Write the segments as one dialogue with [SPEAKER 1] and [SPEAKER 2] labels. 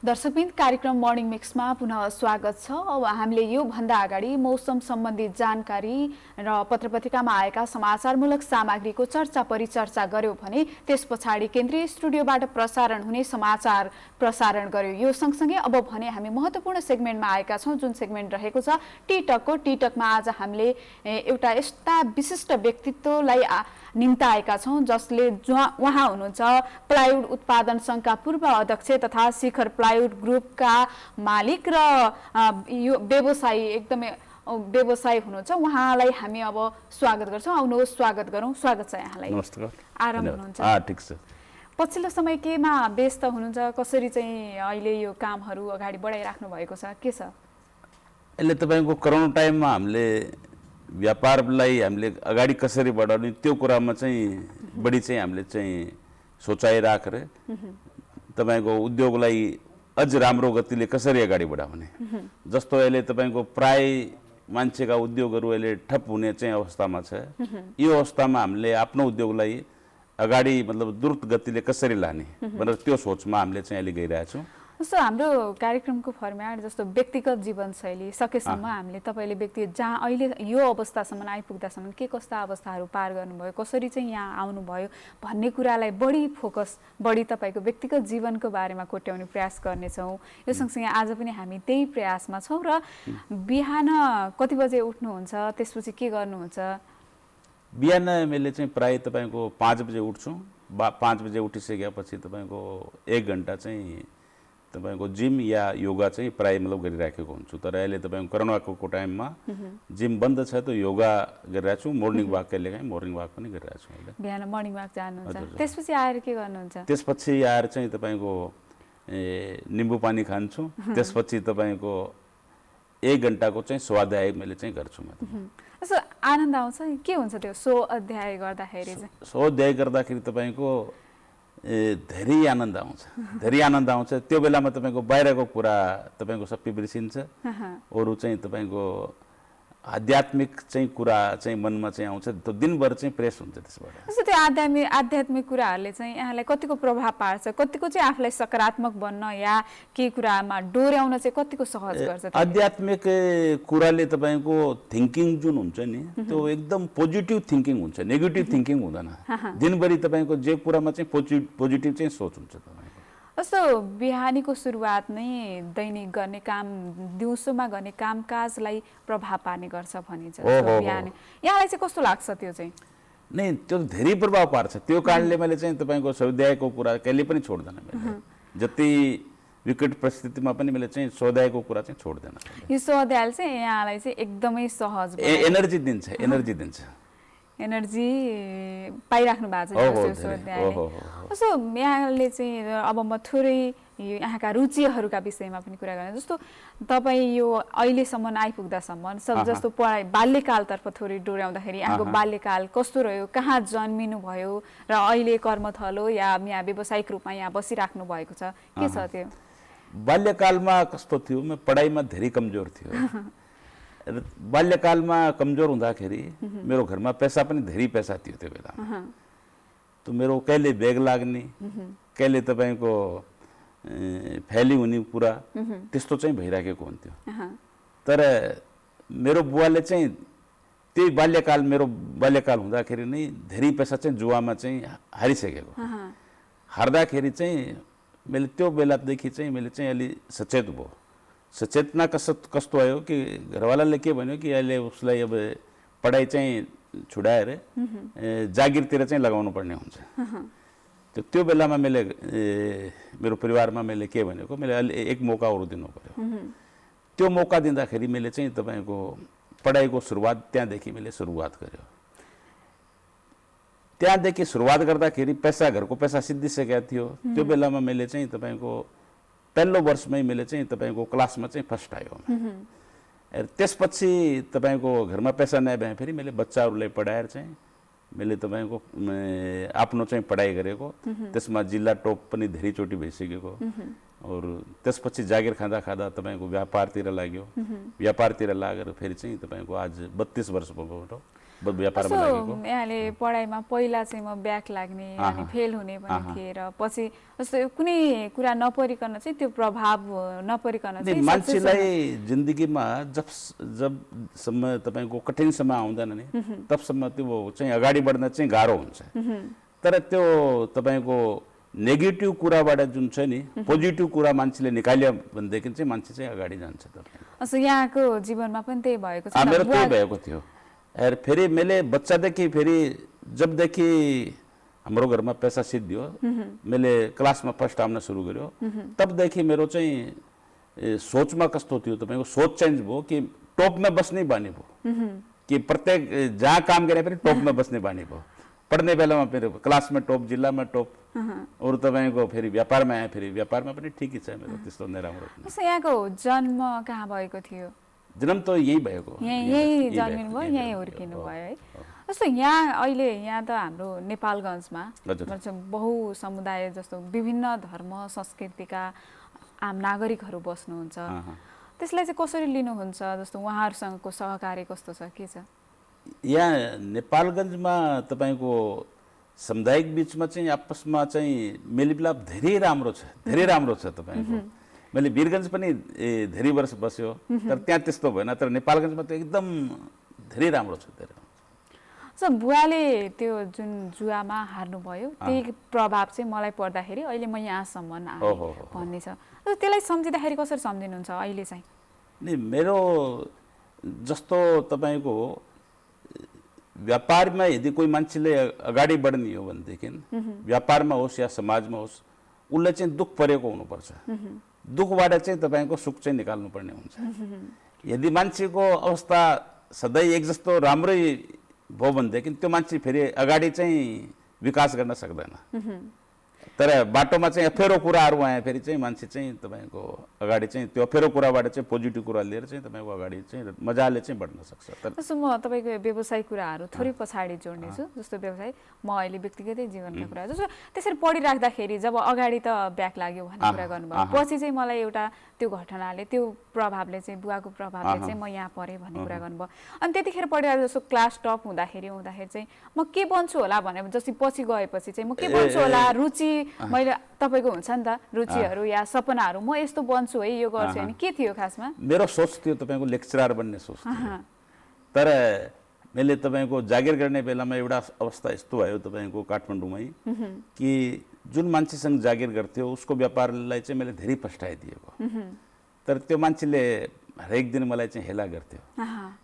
[SPEAKER 1] दर्शकबिन कार्यक्रम मर्निङ मिक्समा पुनः स्वागत छ। अब हामीले यो भन्दा अगाडि मौसम सम्बन्धी जानकारी र पत्रपत्रिकामा आएका समाचारमूलक सामग्रीको चर्चा परिचर्चा गर्यौं भने त्यस पछाडि केन्द्रीय स्टुडियोबाट प्रसारण हुने समाचार प्रसारण गर्यौं। यो सँगसँगै अब भने हामी महत्त्वपूर्ण सेगमेन्टमा आएका छौं, जुन सेगमेन्ट रहेको छ टिकटकको। टिकटकमा आज हामीले एउटा यस्ता विशिष्ट व्यक्तित्वलाई निम्ताएका छौं जसले उहाँ हुनुहुन्छ प्लाइवुड उत्पादन संघका पूर्व अध्यक्ष तथा शिखर प्लाइवुड ग्रुपका मालिक र यो व्यवसायी एकदमै व्यवसायी हुनुहुन्छ। उहाँलाई हामी अब स्वागत गर्छौं। आउनुहोस् स्वागत गरौँ। स्वागत छ यहाँलाई।
[SPEAKER 2] नमस्कार।
[SPEAKER 1] आराम हुनुहुन्छ?
[SPEAKER 2] ठीक छ।
[SPEAKER 1] पछिल्लो समय केमा व्यस्त हुनुहुन्छ? कसरी चाहिँ अहिले यो कामहरू अगाडि बढाइराख्नु भएको छ? के छ?
[SPEAKER 2] अहिले तपाईको कोरोना टाइममा हामीले व्यापारलाई हामीले अगाडि कसरी बढाउने त्यो कुरामा चाहिँ बढी चाहिँ हामीले चाहिँ सोचाइ राखेर तपाईको उद्योगलाई अझ राम्रो गतिले कसरी अगाडि बढाउने, जस्तो अहिले तपाईको प्राय मान्छेका उद्योगहरू अहिले ठप हुने चाहिँ अवस्थामा छ। यो अवस्थामा हामीले आफ्नो उद्योगलाई अगाडि मतलब द्रुत गतिले कसरी लाने भनेर त्यो सोचमा हामीले चाहिँ अहिले गइरहेका छौँ।
[SPEAKER 1] जस्तो हाम्रो कार्यक्रमको फर्म्याट जस्तो व्यक्तिगत जीवनशैली सकेसम्म हामीले तपाईँले व्यक्ति जहाँ अहिले यो अवस्थासम्म आइपुग्दासम्म के कस्ता अवस्थाहरू पार गर्नुभयो, कसरी चाहिँ यहाँ आउनुभयो भन्ने कुरालाई बढी फोकस बढी तपाईँको व्यक्तिगत जीवनको बारेमा कोट्याउने प्रयास गर्नेछौँ। यो सँगसँगै आज पनि हामी त्यही प्रयासमा छौँ। र बिहान कति बजे उठ्नुहुन्छ, त्यसपछि के गर्नुहुन्छ?
[SPEAKER 2] बिहान मैले चाहिँ प्राय तपाईँको 5 बजे उठ्छु। 5 बजे उठिसकेपछि तपाईँको 1 घन्टा चाहिँ तपाईको जिम या योगा चाहिँ प्राय मतलब गरिराखेको हुन्छु। तर अहिले तपाईको कोरोनाको टाइममा जिम बन्द छ, त योगा गरिरहेको छु। मर्निङ वाक कहिलेकाहीँ मर्निङ वाक पनि गरिरहेको छु। अहिले
[SPEAKER 1] बिहान मर्निङ वाक जानुहुन्छ, त्यसपछि आएर के गर्नुहुन्छ?
[SPEAKER 2] त्यसपछि आएर चाहिँ तपाईको निम्बु पानी खान्छु। त्यसपछि तपाईको 1 घन्टाको चाहिँ स्वाध्याय मैले चाहिँ गर्छु।
[SPEAKER 1] यसो आनन्द आउँछ? के हुन्छ त्यो स्वाध्याय गर्दाखेरि चाहिँ?
[SPEAKER 2] स्वाध्याय गर्दाखेरि तपाईको धेरै आनन्द आउँछ, धेरै आनन्द आउँछ। त्यो बेलामा तपाईँको बाहिरको कुरा तपाईँको सबै बिर्सिन्छ। अरू चाहिँ तपाईँको आध्यात्मिक चाहिँ कुरा चाहिँ मनमा चाहिँ आउँछ। त्यो दिनभर चाहिँ फ्रेस हुन्छ त्यसबाट।
[SPEAKER 1] जस्तो त्यो आध्यात्मिक कुराहरूले चाहिँ यहाँलाई कतिको प्रभाव पार्छ? कतिको चाहिँ आफूलाई सकारात्मक बन्न या के कुरामा डोर्याउन चाहिँ कतिको सहज गर्छ?
[SPEAKER 2] आध्यात्मिक कुराले तपाईँको थिङ्किङ जुन हुन्छ नि त्यो एकदम पोजिटिभ थिङ्किङ हुन्छ, नेगेटिभ थिङ्किङ हुँदैन। दिनभरि तपाईँको जे कुरामा चाहिँ पोजिटिभ चाहिँ सोच हुन्छ तपाईँको।
[SPEAKER 1] जस्तो बिहानीको सुरुवात नै दैनिक गर्ने काम, दिउँसोमा गर्ने कामकाजलाई प्रभाव पार्ने गर्छ भनिन्छ। बिहान यहाँलाई चाहिँ कस्तो लाग्छ त्यो चाहिँ?
[SPEAKER 2] नै त्यो धेरै प्रभाव पार्छ। त्यो कारणले मैले चाहिँ तपाईँको स्वाध्यायको कुरा कहिले पनि छोड्दैन। जति विकट परिस्थितिमा पनि मैले चाहिँ स्वाध्यायको कुरा चाहिँ छोड्दैन।
[SPEAKER 1] यो स्वाध्याय चाहिँ यहाँलाई चाहिँ एकदमै सहज
[SPEAKER 2] एनर्जी दिन्छ, एनर्जी दिन्छ,
[SPEAKER 1] एनर्जी पाइराख्नु भएको छ स्वाध्यायले। जस्तो यहाँले चाहिँ अब म थोरै यहाँका रुचिहरूका विषयमा पनि कुरा गर्ने। जस्तो तपाईँ यो अहिलेसम्म आइपुग्दासम्म सब जस्तो पढाइ बाल्यकालतर्फ थोरै डोर्याउँदाखेरि यहाँको बाल्यकाल कस्तो रह्यो, कहाँ जन्मिनु भयो र अहिले कर्मथलो या यहाँ व्यावसायिक रूपमा यहाँ बसिराख्नु भएको छ, के छ त्यो?
[SPEAKER 2] बाल्यकालमा कस्तो थियो, म पढाइमा धेरै कमजोर थियो। बाल्यकालमा कमजोर हुँदाखेरि मेरो घरमा पैसा पनि धेरै पैसा थियो त्यो बेलामा। त मेरो कहिले बेग लाग्ने, कहिले तपाईँको फ्याली हुने कुरा त्यस्तो चाहिँ भइराखेको हुन्थ्यो। तर मेरो बुवाले चाहिँ त्यही बाल्यकाल, मेरो बाल्यकाल हुँदाखेरि नै धेरै पैसा चाहिँ जुवामा चाहिँ हारिसकेको। हार्दाखेरि चाहिँ मैले त्यो बेलादेखि चाहिँ मैले चाहिँ अलि सचेत भयो। सचेतना कस्तो आयो कि घरवालाले के भन्यो कि अहिले उसलाई अब पढाइ चाहिँ छुडाएर जागिरतिर चाहिँ लगाउनु पर्ने हुन्छ। त्यो बेलामा मैले मेरो परिवारमा मैले के भनेको, मैले अलि एक मौका अरू दिनु पर्यो। त्यो मौका दिँदाखेरि मैले चाहिँ तपाईँको पढाइको सुरुवात त्यहाँदेखि मैले सुरुवात गर्यो। त्यहाँदेखि सुरुवात गर्दाखेरि पैसा, घरको पैसा सिद्धिसकेको थियो। त्यो बेलामा मैले चाहिँ तपाईँको पहिलो वर्षमै मैले चाहिँ तपाईँको क्लासमा चाहिँ फर्स्ट आयो। त्यसपछि तपाईँको घरमा पैसा नभए फेरि मैले बच्चाहरूलाई पढाएर चाहिँ मैले तपाईँको आफ्नो चाहिँ पढाइ गरेको। त्यसमा जिल्ला टोप पनि धेरैचोटि भइसकेको। अरू त्यसपछि जागिर खाँदा खाँदा तपाईँको व्यापारतिर लाग्यो। व्यापारतिर लागेर फेरि चाहिँ तपाईँको आज 32 वर्ष भयो। व्यापारमा लागेको।
[SPEAKER 1] यहाँले पढाइमा पहिला चाहिँ म ब्याक लाग्ने अनि फेल हुने पनि थिए र पछि जस्तो कुनै कुरा नपरिकन चाहिँ त्यो प्रभाव नपरिकन चाहिँ
[SPEAKER 2] मान्छेलाई जिन्दगीमा जबसम्म तपाईँको कठिन समय आउँदैन नि तबसम्म त्यो चाहिँ अगाडि बढ्न चाहिँ गाह्रो हुन्छ। तर त्यो तपाईँको नेगेटिभ कुराबाट जुन छ नि पोजिटिभ कुरा मान्छेले निकाल्यो भनेदेखि चाहिँ मान्छे चाहिँ अगाडि जान्छ।
[SPEAKER 1] तपाईँ यहाँको जीवनमा पनि त्यही भएको छ?
[SPEAKER 2] मेरो त्यही भएको थियो। फेरि मैले बच्चादेखि फेरि जबदेखि हाम्रो घरमा पैसा सिद्धियो मैले क्लासमा फर्स्ट आउन सुरु गर्यो तबदेखि मेरो चाहिँ सोचमा कस्तो थियो तपाईँको सोच चेन्ज भयो कि टॉपमा बस्ने बानी भयो कि प्रत्येक जहाँ काम गरे पनि टॉपमा बस्ने बानी भयो। पढ्ने बेलामा फेरि क्लासमा टॉप, जिल्लामा टॉप, अरू तपाईँको फेरि व्यापारमा आयो, फेरि व्यापारमा पनि ठिकै छ मेरो, त्यस्तो नराम्रो।
[SPEAKER 1] यहाँको जन्म कहाँ भएको थियो?
[SPEAKER 2] जन्म त यही भएको,
[SPEAKER 1] यही जन्मिनु भयो, यही हुर्किनु भयो है। जस्तो यहाँ अहिले यहाँ त हाम्रो नेपालगञ्जमा बहुसमुदाय जस्तो विभिन्न धर्म संस्कृतिका आम नागरिकहरू बस्नुहुन्छ, त्यसलाई चाहिँ कसरी लिनुहुन्छ? जस्तो उहाँहरूसँगको सहकार्य कस्तो छ, के छ?
[SPEAKER 2] यहाँ नेपालगञ्जमा तपाईँको सामुदायिक बिचमा चाहिँ आपसमा चाहिँ मेलमिलाप धेरै राम्रो छ, धेरै राम्रो छ। तपाईँको मैले वीरगञ्ज पनि धेरै वर्ष बस्यो तर त्यहाँ त्यस्तो भएन, तर नेपालगञ्जमा त एकदम धेरै राम्रो छ।
[SPEAKER 1] बुवाले त्यो जुन जुवामा हार्नुभयो त्यही प्रभाव चाहिँ मलाई पर्दाखेरि अहिले म यहाँसम्म आएँ भन्ने छ। त्यसलाई सम्झिँदाखेरि कसरी सम्झिनुहुन्छ अहिले चाहिँ?
[SPEAKER 2] नि मेरो जस्तो तपाईँको व्यापारमा यदि कोही मान्छेले अगाडि बढ्ने हो भनेदेखि व्यापारमा होस् या समाजमा होस् उसलाई चाहिँ दुःख परेको हुनुपर्छ। दुःखबाट चाहिँ तपाईँको सुख चाहिँ निकाल्नु पर्ने हुन्छ। यदि मान्छेको अवस्था सधैँ एक जस्तो राम्रै भयो भनेदेखि त्यो मान्छे फेरि अगाडि चाहिँ विकास गर्न सक्दैन। तर बाटोमा चाहिँ अप्ठ्यारो कुराहरू आए फेरि चाहिँ मान्छे चाहिँ तपाईँको अगाडि चाहिँ त्यो अप्ठ्यारो कुराबाट चाहिँ पोजिटिभ कुरा लिएर चाहिँ तपाईँको अगाडि चाहिँ मजाले चाहिँ बढ्न सक्छ।
[SPEAKER 1] जस्तो म तपाईँको व्यवसाय कुराहरू थोरै पछाडि जोड्नेछु। जस्तो व्यवसाय म अहिले व्यक्तिगतै जीवनका कुरा जस्तो त्यसरी पढिराख्दाखेरि जब अगाडि त ब्याक लाग्यो भन्ने कुरा गर्नुभयो, पछि चाहिँ मलाई एउटा त्यो घटनाले त्यो प्रभावले चाहिँ बुवाको प्रभावले चाहिँ म यहाँ परेँ भन्ने कुरा गर्नुभयो। अनि त्यतिखेर पढिरहेको जस्तो क्लास टप हुँदाखेरि चाहिँ म के बन्छु होला भने जस्तै पछि गएपछि चाहिँ म के बन्छु होला, रुचि मैले तपाईँको हुन्छ नि त रुचिहरू या सपनाहरू, म यस्तो बन्छु है, यो गर्छु अनि के थियो खासमा?
[SPEAKER 2] मेरो सोच थियो तपाईँको लेक्चरर बन्ने सोच थियो। तर मैले तपाईँको जागिर गर्ने बेलामा एउटा अवस्था यस्तो भयो तपाईँको काठमाडौँमै कि जुन मान्छेसँग जागिर गर्थ्यो उसको व्यापारलाई चाहिँ मैले धेरै फस्टाइदिएको। तर त्यो मान्छेले हरेक दिन मलाई चाहिँ हेला गर्थ्यो।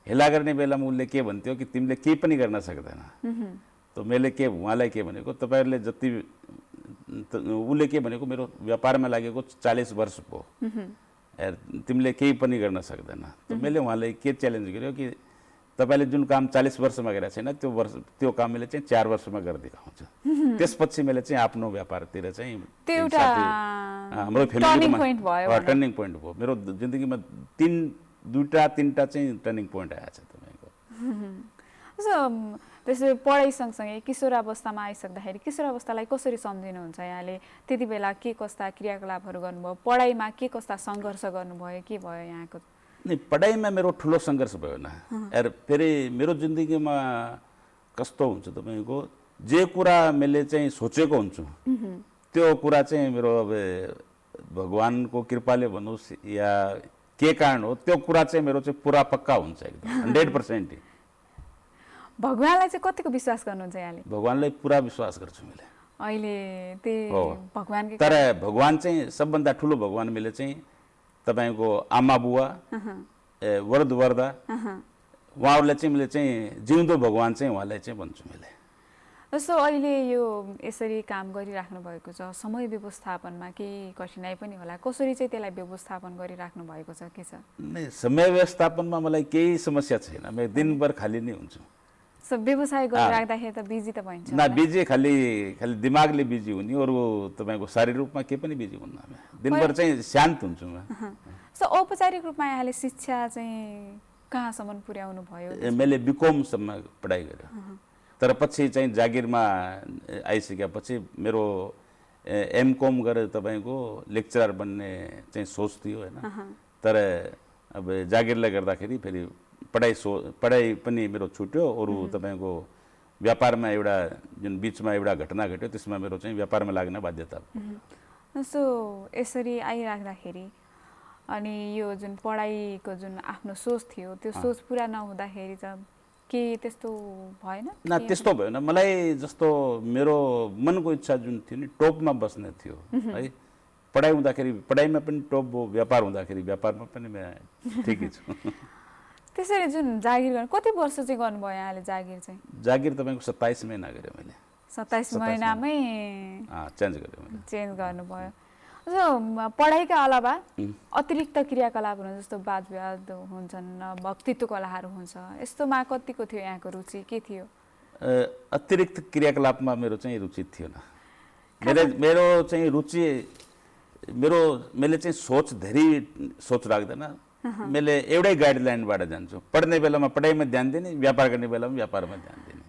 [SPEAKER 2] हेला गर्ने बेलामा उसले के भन्थ्यो कि तिमीले केही पनि गर्न सक्दैन। त मैले के उहाँलाई के भनेको, तपाईँहरूले जति उसले के भनेको मेरो व्यापारमा लागेको 40 वर्ष भयो, तिमीले केही पनि गर्न सक्दैन। त मैले उहाँलाई के च्यालेन्ज गर्यो कि तपाईँले जुन काम 40 वर्षमा गरेको छैन त्यो काम मैले चाहिँ 4 वर्षमा गरिदिएको हुन्छ। त्यसपछि मैले चाहिँ आफ्नो व्यापारतिर चाहिँ हाम्रो फ्यामिलीमा टर्निङ पोइन्ट भयो। मेरो जिन्दगीमा दुईवटा चाहिँ टर्निङ पोइन्ट आएको छ तपाईँको।
[SPEAKER 1] त्यसरी पढाइ सँगसँगै किशोरावस्थामा आइसक्दाखेरि किशोरावस्थालाई कसरी सम्झिनुहुन्छ यहाँले? त्यति बेला के कस्ता क्रियाकलापहरू गर्नुभयो, पढाइमा के कस्ता सङ्घर्ष गर्नुभयो, के भयो यहाँको?
[SPEAKER 2] नि पढाइमा मेरो ठुलो सङ्घर्ष भएन। फेरि मेरो जिन्दगीमा कस्तो हुन्छ तपाईँको, जे कुरा मैले चाहिँ सोचेको हुन्छु त्यो कुरा चाहिँ मेरो अब भगवानको कृपाले भन्नुहोस् या के कारण हो त्यो कुरा चाहिँ मेरो चाहिँ पुरा पक्का हुन्छ, एकदम 100%।
[SPEAKER 1] भगवानलाई चाहिँ कतिको विश्वास गर्नुहुन्छ यहाँले?
[SPEAKER 2] भगवानलाई पुरा विश्वास गर्छु मैले
[SPEAKER 1] अहिले। त्यही भगवानकै,
[SPEAKER 2] तर भगवान चाहिँ सबभन्दा ठुलो भगवान मैले चाहिँ तपाईँको आमा बुवा वरद वरदा उहाँहरूलाई चाहिँ मैले चाहिँ जिउँदो भगवान चाहिँ उहाँलाई चाहिँ भन्छु मैले।
[SPEAKER 1] जस्तो अहिले यो यसरी काम गरिराख्नु भएको छ, समय व्यवस्थापनमा केही कठिनाइ पनि होला, कसरी चाहिँ त्यसलाई व्यवस्थापन गरिराख्नु भएको छ, के छ?
[SPEAKER 2] समय व्यवस्थापनमा मलाई केही समस्या छैन, म दिनभर खाली नै हुन्छु।
[SPEAKER 1] व्यवसाय गरिराख्दाखेरि त बिजी त भइन्छ
[SPEAKER 2] ना? बिजी खाली दिमागले बिजी हुने, अरू तपाईँको शारीरिक रूपमा केही पनि बिजी हुन्न। दिनभर चाहिँ शान्त हुन्छु म।
[SPEAKER 1] औपचारिक रूपमा यहाँले शिक्षा चाहिँ कहाँसम्म पुर्याउनु भयो?
[SPEAKER 2] मैले बिकमसम्म पढाइ गरेँ, तर पछि चाहिँ जागिरमा आइसकेपछि मेरो एमकम गरेर तपाईँको लेक्चरर बन्ने चाहिँ सोच थियो होइन। तर अब जागिरले गर्दाखेरि फेरि पढाइ पनि मेरो छुट्यो, अरू तपाईँको व्यापारमा एउटा जुन बिचमा एउटा घटना घट्यो त्यसमा मेरो चाहिँ व्यापारमा लाग्न बाध्यता भयो।
[SPEAKER 1] सो यसरी आइराख्दाखेरि अनि यो जुन पढाइको जुन आफ्नो सोच थियो त्यो सोच पुरा नहुँदाखेरि चाहिँ के त्यस्तो भएन?
[SPEAKER 2] न त्यस्तो भएन। मलाई जस्तो मेरो मनको इच्छा जुन थियो नि टोपमा बस्ने थियो है, पढाइ हुँदाखेरि पढाइमा पनि टोप भयो, व्यापार हुँदाखेरि व्यापारमा पनि म ठिकै छु।
[SPEAKER 1] त्यसरी जुन जागिर गर्नु कति वर्ष चाहिँ गर्नुभयो यहाँले जागिर चाहिँ?
[SPEAKER 2] जागिर तपाईँको 27 महिना गरेँ मैले।
[SPEAKER 1] 27 महिनामै
[SPEAKER 2] चेन्ज गरेँ मैले।
[SPEAKER 1] चेन्ज गर्नुभयो। पढाइका अलावा अतिरिक्त क्रियाकलापहरू जस्तो वाद विवाद हुन्छन्, वक्तित्व कलाहरू हुन्छ, यस्तोमा कतिको थियो यहाँको रुचि, के थियो?
[SPEAKER 2] अतिरिक्त क्रियाकलापमा मेरो चाहिँ रुचि थिएन। मेरो चाहिँ रुचि मैले चाहिँ धेरै सोच राख्दैन। मैले एउटै गाइडलाइनबाट जान्छु। पढ्ने बेलामा पढाइमा ध्यान दिने, व्यापार गर्ने बेलामा व्यापारमा ध्यान दिने।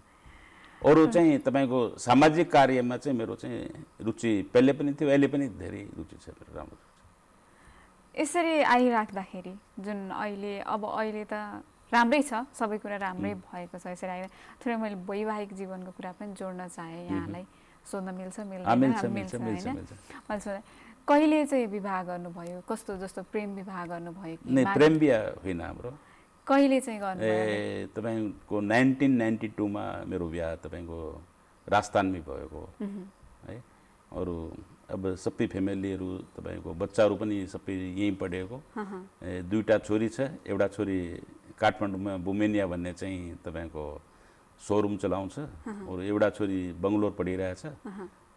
[SPEAKER 2] अरू चाहिँ तपाईँको सामाजिक कार्यमा चाहिँ मेरो चाहिँ रुचि पहिले पनि थियो, अहिले पनि धेरै रुचि छ मेरो, राम्रो रुचि।
[SPEAKER 1] यसरी आइराख्दाखेरि जुन अहिले त राम्रै छ, सबै कुरा राम्रै भएको छ। यसरी आएर थोरै मैले वैवाहिक जीवनको कुरा पनि जोड्न चाहेँ यहाँलाई, सोध्न मिल्छ मिल्छ होइन? मैले कहिले चाहिँ विवाह गर्नुभयो? कस्तो जस्तो प्रेम विवाह गर्नुभयो कि?
[SPEAKER 2] नै, प्रेम विवाह होइन हाम्रो।
[SPEAKER 1] कहिले चाहिँ गर्नुभयो?
[SPEAKER 2] तपाईँको 1992 मा मेरो विवाह तपाईँको राजस्थानमै भएको है। अरू अब सबै फ्यामिलीहरू तपाईँको बच्चाहरू पनि सबै यहीँ पढेको। दुईटा छोरी छ, एउटा छोरी काठमाडौँमा बुमेनिया भन्ने चाहिँ तपाईँको सोरुम चलाउँछ, अरू एउटा छोरी बङ्गलोर पढिरहेछ,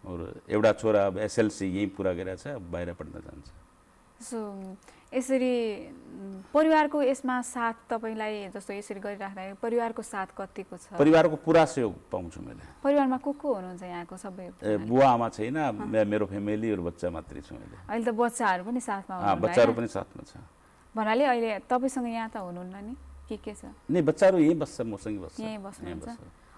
[SPEAKER 2] अरू एउटा छोरा अब SLC यहीँ पुरा गरेछ, बाहिर पढ्न जान्छ।
[SPEAKER 1] सो यसरी परिवारको यसमा साथ तपाईँलाई जस्तो यसरी गरिराख्दाखेरि परिवारको साथ कतिको छ?
[SPEAKER 2] परिवारको पुरा सहयोग पाउँछु मैले।
[SPEAKER 1] परिवारमा को हुनुहुन्छ यहाँको सबै?
[SPEAKER 2] बुवा आमा छैन, मेरो फ्यामिली और बच्चा मात्रै छु मैले।
[SPEAKER 1] अहिले त बच्चाहरू पनि साथमा हुनुहुन्छ?
[SPEAKER 2] बच्चाहरू पनि साथमा छ।
[SPEAKER 1] भन्नाले अहिले तपाईँसँग यहाँ त हुनुहुन्न नि, के छ?
[SPEAKER 2] नै, बच्चाहरू यहीँ बस्छ, मसँग बस्छ।
[SPEAKER 1] यहीँ बस्नुहुन्छ?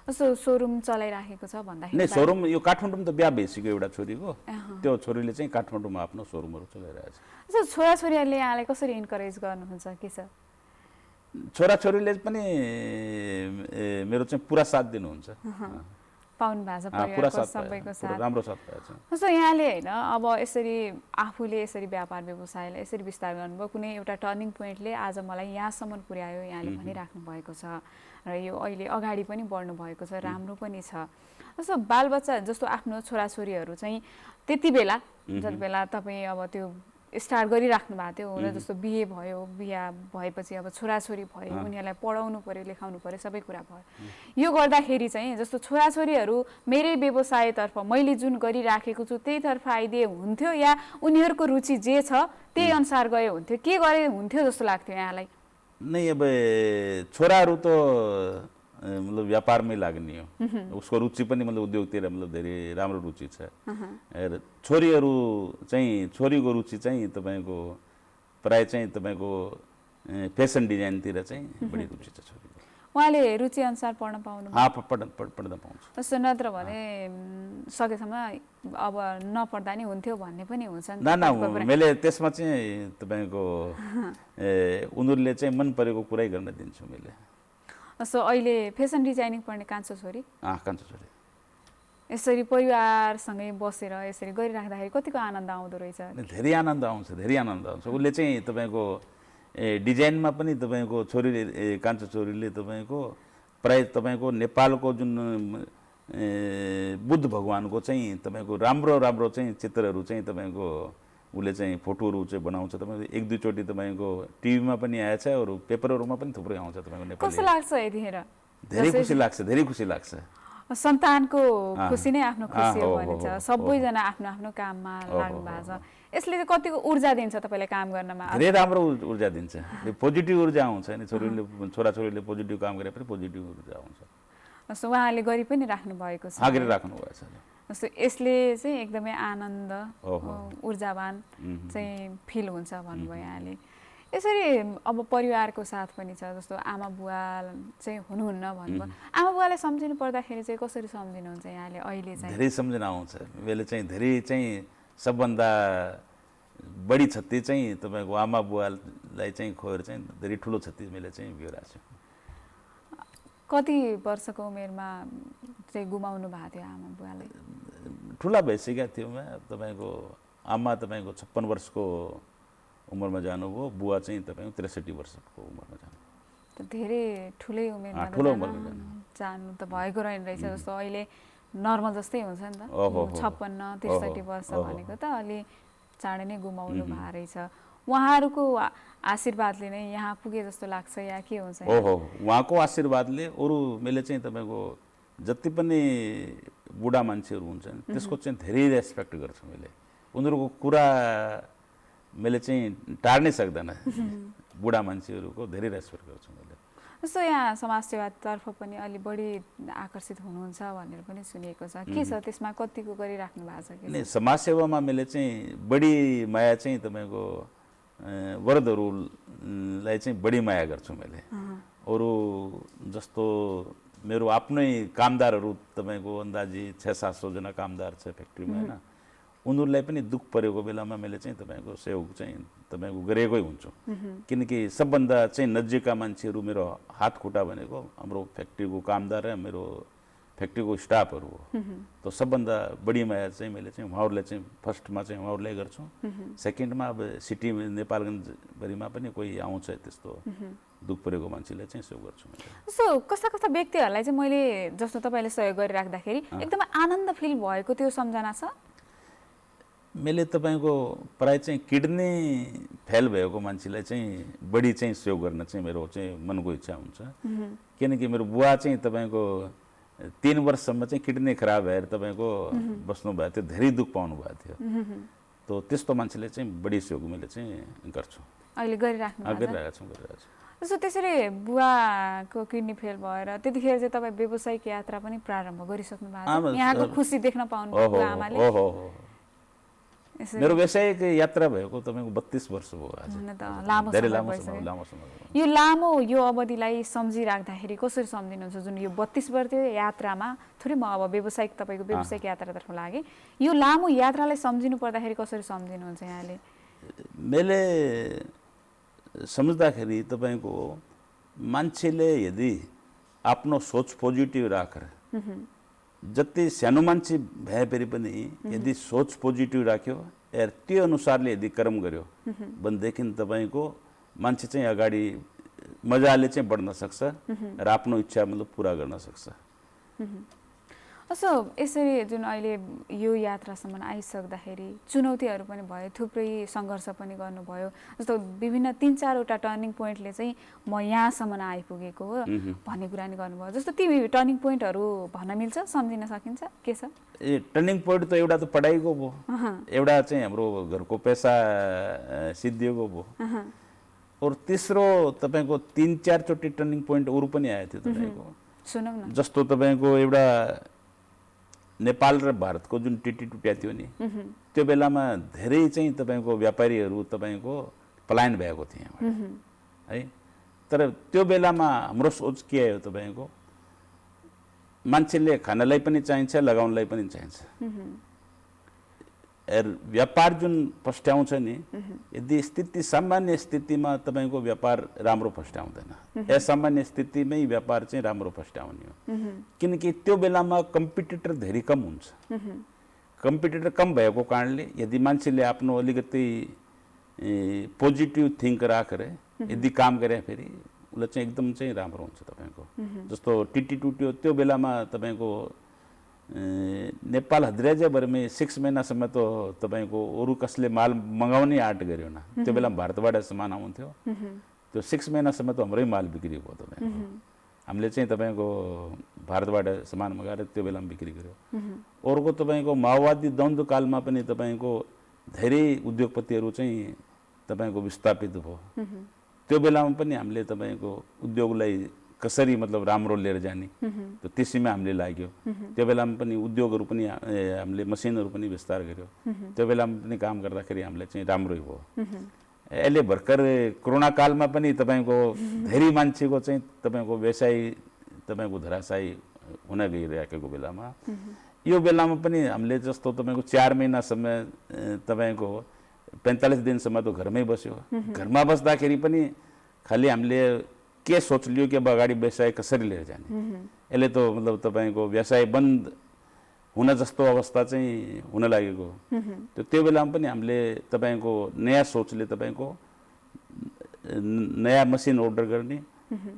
[SPEAKER 1] जस्तो सोरुम चलाइराखेको छ भन्दाखेरि?
[SPEAKER 2] नै, सोरुम यो काठमाडौँमा त बिहा भइसक्यो एउटा छोरीको, त्यो छोरीले चाहिँ काठमाडौँमा आफ्नो सोरुमहरू चलाइरहेछ।
[SPEAKER 1] छोराछोरीहरूले यहाँलाई कसरी इन्करेज गर्नुहुन्छ, के छ?
[SPEAKER 2] छोराछोरीले पनि मेरो चाहिँ पुरा साथ दिनुहुन्छ।
[SPEAKER 1] पाउनु भएको छ परिवारको सबैको साथ?
[SPEAKER 2] राम्रो साथ पाएछ।
[SPEAKER 1] जस्तो यहाँले होइन अब यसरी आफूले यसरी व्यापार व्यवसायलाई यसरी विस्तार गर्नुभयो, कुनै एउटा टर्निङ पोइन्टले आज मलाई यहाँसम्म पुर्यायो यहाँले भनिराख्नु भएको छ र यो अहिले अगाडि पनि बढ्नु भएको छ, राम्रो पनि छ। जस्तो बालबच्चा जस्तो आफ्नो छोराछोरीहरू चाहिँ त्यति बेला जति बेला तपाईँ अब त्यो स्टार्ट गरिराख्नु भएको थियो र जस्तो बिहे भयो, बिहा भएपछि अब छोराछोरी भयो, उनीहरूलाई पढाउनु पर्यो, लेखाउनु पर्यो, सबै कुरा भयो। यो गर्दाखेरि चाहिँ जस्तो छोराछोरीहरू मेरै व्यवसायतर्फ मैले जुन गरिराखेको छु त्यहीतर्फ आइदिए हुन्थ्यो या उनीहरूको रुचि जे छ त्यही अनुसार गयो हुन्थ्यो, के गरे हुन्थ्यो जस्तो लाग्थ्यो यहाँलाई?
[SPEAKER 2] नै, अब छोराहरू त मतलब व्यापारमै लाग्ने हो, उसको रुचि पनि मतलब उद्योगतिर मतलब धेरै राम्रो रुचि छ। छोरीहरू चाहिँ छोरीको रुचि चाहिँ तपाईँको प्राय चाहिँ तपाईँको फेसन डिजाइनतिर चाहिँ बढी रुचि छ छोरीको।
[SPEAKER 1] उहाँले रुचि अनुसार पढ्न पाउनु?
[SPEAKER 2] पढ्न पाउँछ।
[SPEAKER 1] जस्तो नत्र भने सकेसम्म अब नपढ्दा नि हुन्थ्यो भन्ने पनि हुन्छ नि?
[SPEAKER 2] मैले त्यसमा चाहिँ तपाईँको उनीहरूले चाहिँ मन परेको कुरै गर्न दिन्छु मैले।
[SPEAKER 1] जस्तो अहिले फेसन डिजाइनिङ पढ्ने कान्छो छोरी?
[SPEAKER 2] कान्छो छोरी।
[SPEAKER 1] यसरी परिवारसँगै बसेर यसरी गरिराख्दाखेरि कतिको आनन्द आउँदो रहेछ?
[SPEAKER 2] धेरै आनन्द आउँछ, धेरै आनन्द आउँछ। उसले चाहिँ तपाईँको डिजाइनमा पनि तपाईँको छोरीले कान्छो छोरीले तपाईँको प्राय तपाईँको नेपालको जुन बुद्ध भगवानको चाहिँ तपाईँको राम्रो राम्रो चाहिँ चित्रहरू चाहिँ तपाईँको उसले चाहिँ फोटोहरू चाहिँ बनाउँछ। तपाईँको एक दुईचोटि तपाईँको टिभीमा पनि आएछ, अरू पेपरहरूमा पनि थुप्रै आउँछ तपाईँको नेपाली।
[SPEAKER 1] कस्तो लाग्छ यतिखेर?
[SPEAKER 2] धेरै खुसी लाग्छ, धेरै खुसी लाग्छ।
[SPEAKER 1] सन्तानको खुसी नै आफ्नो खुसी हो भनिन्छ, सबैजना आफ्नो आफ्नो काममा लाग्नु भएको छ। यसले चाहिँ कतिको ऊर्जा दिन्छ तपाईँलाई काम गर्नमा?
[SPEAKER 2] धेरै राम्रो ऊर्जा दिन्छ, पोजिटिभ ऊर्जा आउँछ नि। छोराछोरीले पोजिटिभ काम गरे पनि पोजिटिभ ऊर्जा आउँछ।
[SPEAKER 1] जस्तो उहाँले गरि पनि राख्नु भएको छ?
[SPEAKER 2] गरिराख्नु भएको छ।
[SPEAKER 1] जस्तो यसले चाहिँ एकदमै आनन्द ऊर्जावान चाहिँ फिल हुन्छ भन्नुभयो यहाँले। यसरी अब परिवारको साथ पनि छ, जस्तो आमा बुवा चाहिँ हुनुहुन्न भन्नुभयो, आमा बुवालाई सम्झिनु पर्दाखेरि चाहिँ कसरी सम्झिनुहुन्छ यहाँले अहिले चाहिँ? धेरै
[SPEAKER 2] सम्झना आउँछ। मैले चाहिँ धेरै चाहिँ सबभन्दा बढी क्षति चाहिँ तपाईँको आमा बुवालाई चाहिँ खोएर चाहिँ धेरै ठुलो क्षति मैले चाहिँ बिहोरेको छु।
[SPEAKER 1] कति वर्षको उमेरमा चाहिँ गुमाउनु भएको थियो आमा बुवालाई?
[SPEAKER 2] ठुला भइसकेका थियौँ तपाईँको आमा तपाईँको 56 वर्षको उमेरमा जानुभयो, बुवा चाहिँ तपाईँको 63 वर्षको उमेरमा जानु।
[SPEAKER 1] धेरै ठुलै उमेरमा
[SPEAKER 2] ठुलो उमेरमा
[SPEAKER 1] जानु त भएको रहेन रहेछ। जस्तो अहिले नर्मल जस्तै हुन्छ नि त, 56 63 वर्ष भनेको त अलि चाँडै नै गुमाउनु भएको रहेछ। उहाँहरूको आशीर्वादले नै यहाँ पुगे जस्तो लाग्छ या के हुन्छ?
[SPEAKER 2] उहाँको आशीर्वादले अरू मैले चाहिँ तपाईँको जति पनि बुढा मान्छेहरू हुन्छन् त्यसको चाहिँ धेरै रेस्पेक्ट गर्छु मैले। उनीहरूको कुरा मैले चाहिँ टार्नै सक्दैन। बुढा मान्छेहरूको धेरै रेस्पेक्ट गर्छु मैले।
[SPEAKER 1] जस्तो यहाँ समाजसेवातर्फ पनि अलि बढी आकर्षित हुनुहुन्छ भनेर पनि सुनिएको छ, के छ त्यसमा? कतिको गरिराख्नु भएको छ?
[SPEAKER 2] समाजसेवामा मैले चाहिँ बढी माया चाहिँ तपाईँको वृद्धहरूलाई चाहिँ बढी माया गर्छु मैले। अरू जस्तो मेरो आफ्नै कामदारहरू तपाईँको अन्दाजी 600-700 जना कामदार छ फ्याक्ट्रीमा होइन, उनीहरूलाई पनि दुःख परेको बेलामा मैले चाहिँ तपाईँको सहयोग चाहिँ तपाईँको गरेकै हुन्छु। किनकि सबभन्दा चाहिँ नजिकका मान्छेहरू मेरो हात खुट्टा भनेको हाम्रो फ्याक्ट्रीको कामदार र मेरो फ्याक्ट्रीको स्टाफहरू हो। त सबभन्दा बढी माया चाहिँ मैले चाहिँ उहाँहरूलाई चाहिँ फर्स्टमा चाहिँ उहाँहरूलाई गर्छु। सेकेन्डमा अब सिटी नेपालगञ्जभरिमा पनि कोही आउँछ त्यस्तो दुःख परेको मान्छेलाई चाहिँ सहयोग गर्छु।
[SPEAKER 1] सो कस्ता कस्ता व्यक्तिहरूलाई चाहिँ मैले जस्तो तपाईँले सहयोग गरिराख्दाखेरि एकदमै आनन्द फिल भएको त्यो सम्झना छ?
[SPEAKER 2] मैले तपाईँको प्राय चाहिँ किडनी फेल भएको मान्छेलाई चाहिँ बढी चाहिँ सहयोग गर्न चाहिँ मेरो चाहिँ मनको इच्छा हुन्छ। किनकि मेरो बुवा चाहिँ तपाईँको 3 वर्षसम्म चाहिँ किडनी खराब भएर तपाईँको बस्नु भएको थियो, धेरै दुःख पाउनु भएको थियो। त त्यस्तो मान्छेले चाहिँ बढी सहयोग मैले चाहिँ गर्छु।
[SPEAKER 1] अहिले गरिरहेको
[SPEAKER 2] छु।
[SPEAKER 1] जस्तो त्यसरी बुवाको किडनी फेल भएर त्यतिखेर चाहिँ तपाईँ व्यावसायिक यात्रा पनि प्रारम्भ गरिसक्नु भएको छ, यहाँको खुसी देख्न पाउनु भयो आमाले?
[SPEAKER 2] मेरो व्यावसायिक यात्रा भएको तपाईँको 32 वर्ष भयो आज।
[SPEAKER 1] लामो समय। यो लामो यो अवधिलाई सम्झिराख्दाखेरि कसरी सम्झिनुहुन्छ? जुन यो 32 वर्ष यात्रामा थोरै म अब व्यावसायिक तपाईँको व्यावसायिक यात्रातर्फ लागे, यो लामो यात्रालाई सम्झिनु पर्दाखेरि कसरी सम्झिनुहुन्छ यहाँले?
[SPEAKER 2] मैले सम्झ्दाखेरि तपाईँको मान्छेले यदि आफ्नो सोच पोजिटिभ राखेर जति सानो मान्छे भए पनि यदि सोच पोजिटिभ राख्यो र त्यो अनुसारले यदि कर्म गर्यो भनेदेखि तपाईँको मान्छे चाहिँ अगाडि मजाले चाहिँ बढ्न सक्छ र आफ्नो इच्छा मतलब पुरा गर्न सक्छ।
[SPEAKER 1] सो यसरी जुन अहिले यो यात्रासम्म आइसक्दाखेरि चुनौतीहरू पनि भयो, थुप्रै सङ्घर्ष पनि गर्नुभयो। जस्तो विभिन्न 3-4वटा टर्निङ पोइन्टले चाहिँ म यहाँसम्म आइपुगेको हो भन्ने कुरा नि गर्नुभयो। जस्तो ती टर्निङ पोइन्टहरू भन्न मिल्छ, सम्झिन सकिन्छ के छ?
[SPEAKER 2] टर्निङ पोइन्ट त एउटा त पढाइको भयो, एउटा चाहिँ हाम्रो घरको पैसा सिद्धिएको भयो, और तेस्रो तपाईँको 3-4 चोटि टर्निङ पोइन्ट अरू पनि आएको थियो तपाईँको।
[SPEAKER 1] सुनौ न।
[SPEAKER 2] जस्तो तपाईँको एउटा नेपाल र भारतको जुन टिटी टुट्या थियो नि, त्यो बेलामा धेरै चाहिँ तपाईँको व्यापारीहरू तपाईँको पलायन भएको थियो है। तर त्यो बेलामा हाम्रो सोच के आयो तपाईँको, मान्छेले खानलाई पनि चाहिन्छ, लगाउनलाई पनि चाहिन्छ। व्यापार जुन फस्ट्याउँछ नि, यदि स्थिति सामान्य स्थितिमा तपाईँको व्यापार राम्रो फस्ट्याउँदैन, असामान्य स्थितिमै व्यापार चाहिँ राम्रो फस्ट्याउने हो। किनकि त्यो बेलामा कम्पिटिटर धेरै कम हुन्छ। कम्पिटिटर कम भएको कारणले यदि मान्छेले आफ्नो अलिकति पोजिटिभ थिङ्क राखेर यदि काम गरे फेरि उसलाई चाहिँ एकदम चाहिँ राम्रो हुन्छ तपाईँको। जस्तो टिटी टुट्यो त्यो बेलामा तपाईँको नेपाल हदराज्यभरिमै 6 महिनासम्म त तपाईँको अरू कसले माल मगाउने आँट गर्यो न। त्यो बेला भारतबाट सामान आउँथ्यो, त्यो 6 महिनासम्म त हाम्रै माल बिक्री भयो तपाईँको। हामीले चाहिँ तपाईँको भारतबाट सामान मगाएर त्यो बेलामा बिक्री गर्यो। अर्को तपाईँको माओवादी द्वन्द्वकालमा पनि तपाईँको धेरै उद्योगपतिहरू चाहिँ तपाईँको विस्थापित भयो। त्यो बेलामा पनि हामीले तपाईँको उद्योगलाई कसरी मतलब राम्रो लिएर जाने त्यो त्यसैमा हामीले लाग्यो। त्यो बेलामा पनि उद्योगहरू पनि हामीले मसिनहरू पनि विस्तार गर्यो। त्यो बेलामा पनि काम गर्दाखेरि हामीले चाहिँ राम्रै भयो। अहिले भर्खर कोरोना कालमा पनि तपाईँको धेरै मान्छेको चाहिँ तपाईँको व्यवसाय तपाईँको धराशायी हुन गइरहेको बेलामा यो बेलामा पनि हामीले जस्तो तपाईँको 4 महिनासम्म तपाईँको 45 दिनसम्म त घरमै बस्यो। घरमा बस्दाखेरि पनि खालि हामीले के सोच लियो कि अब अगाडि व्यवसाय कसरी लिएर जाने, यसले त मतलब तपाईँको व्यवसाय बन्द हुन जस्तो अवस्था चाहिँ हुन लागेको। त्यो बेलामा पनि हामीले तपाईँको नयाँ सोचले तपाईँको नयाँ मसिन अर्डर गर्ने,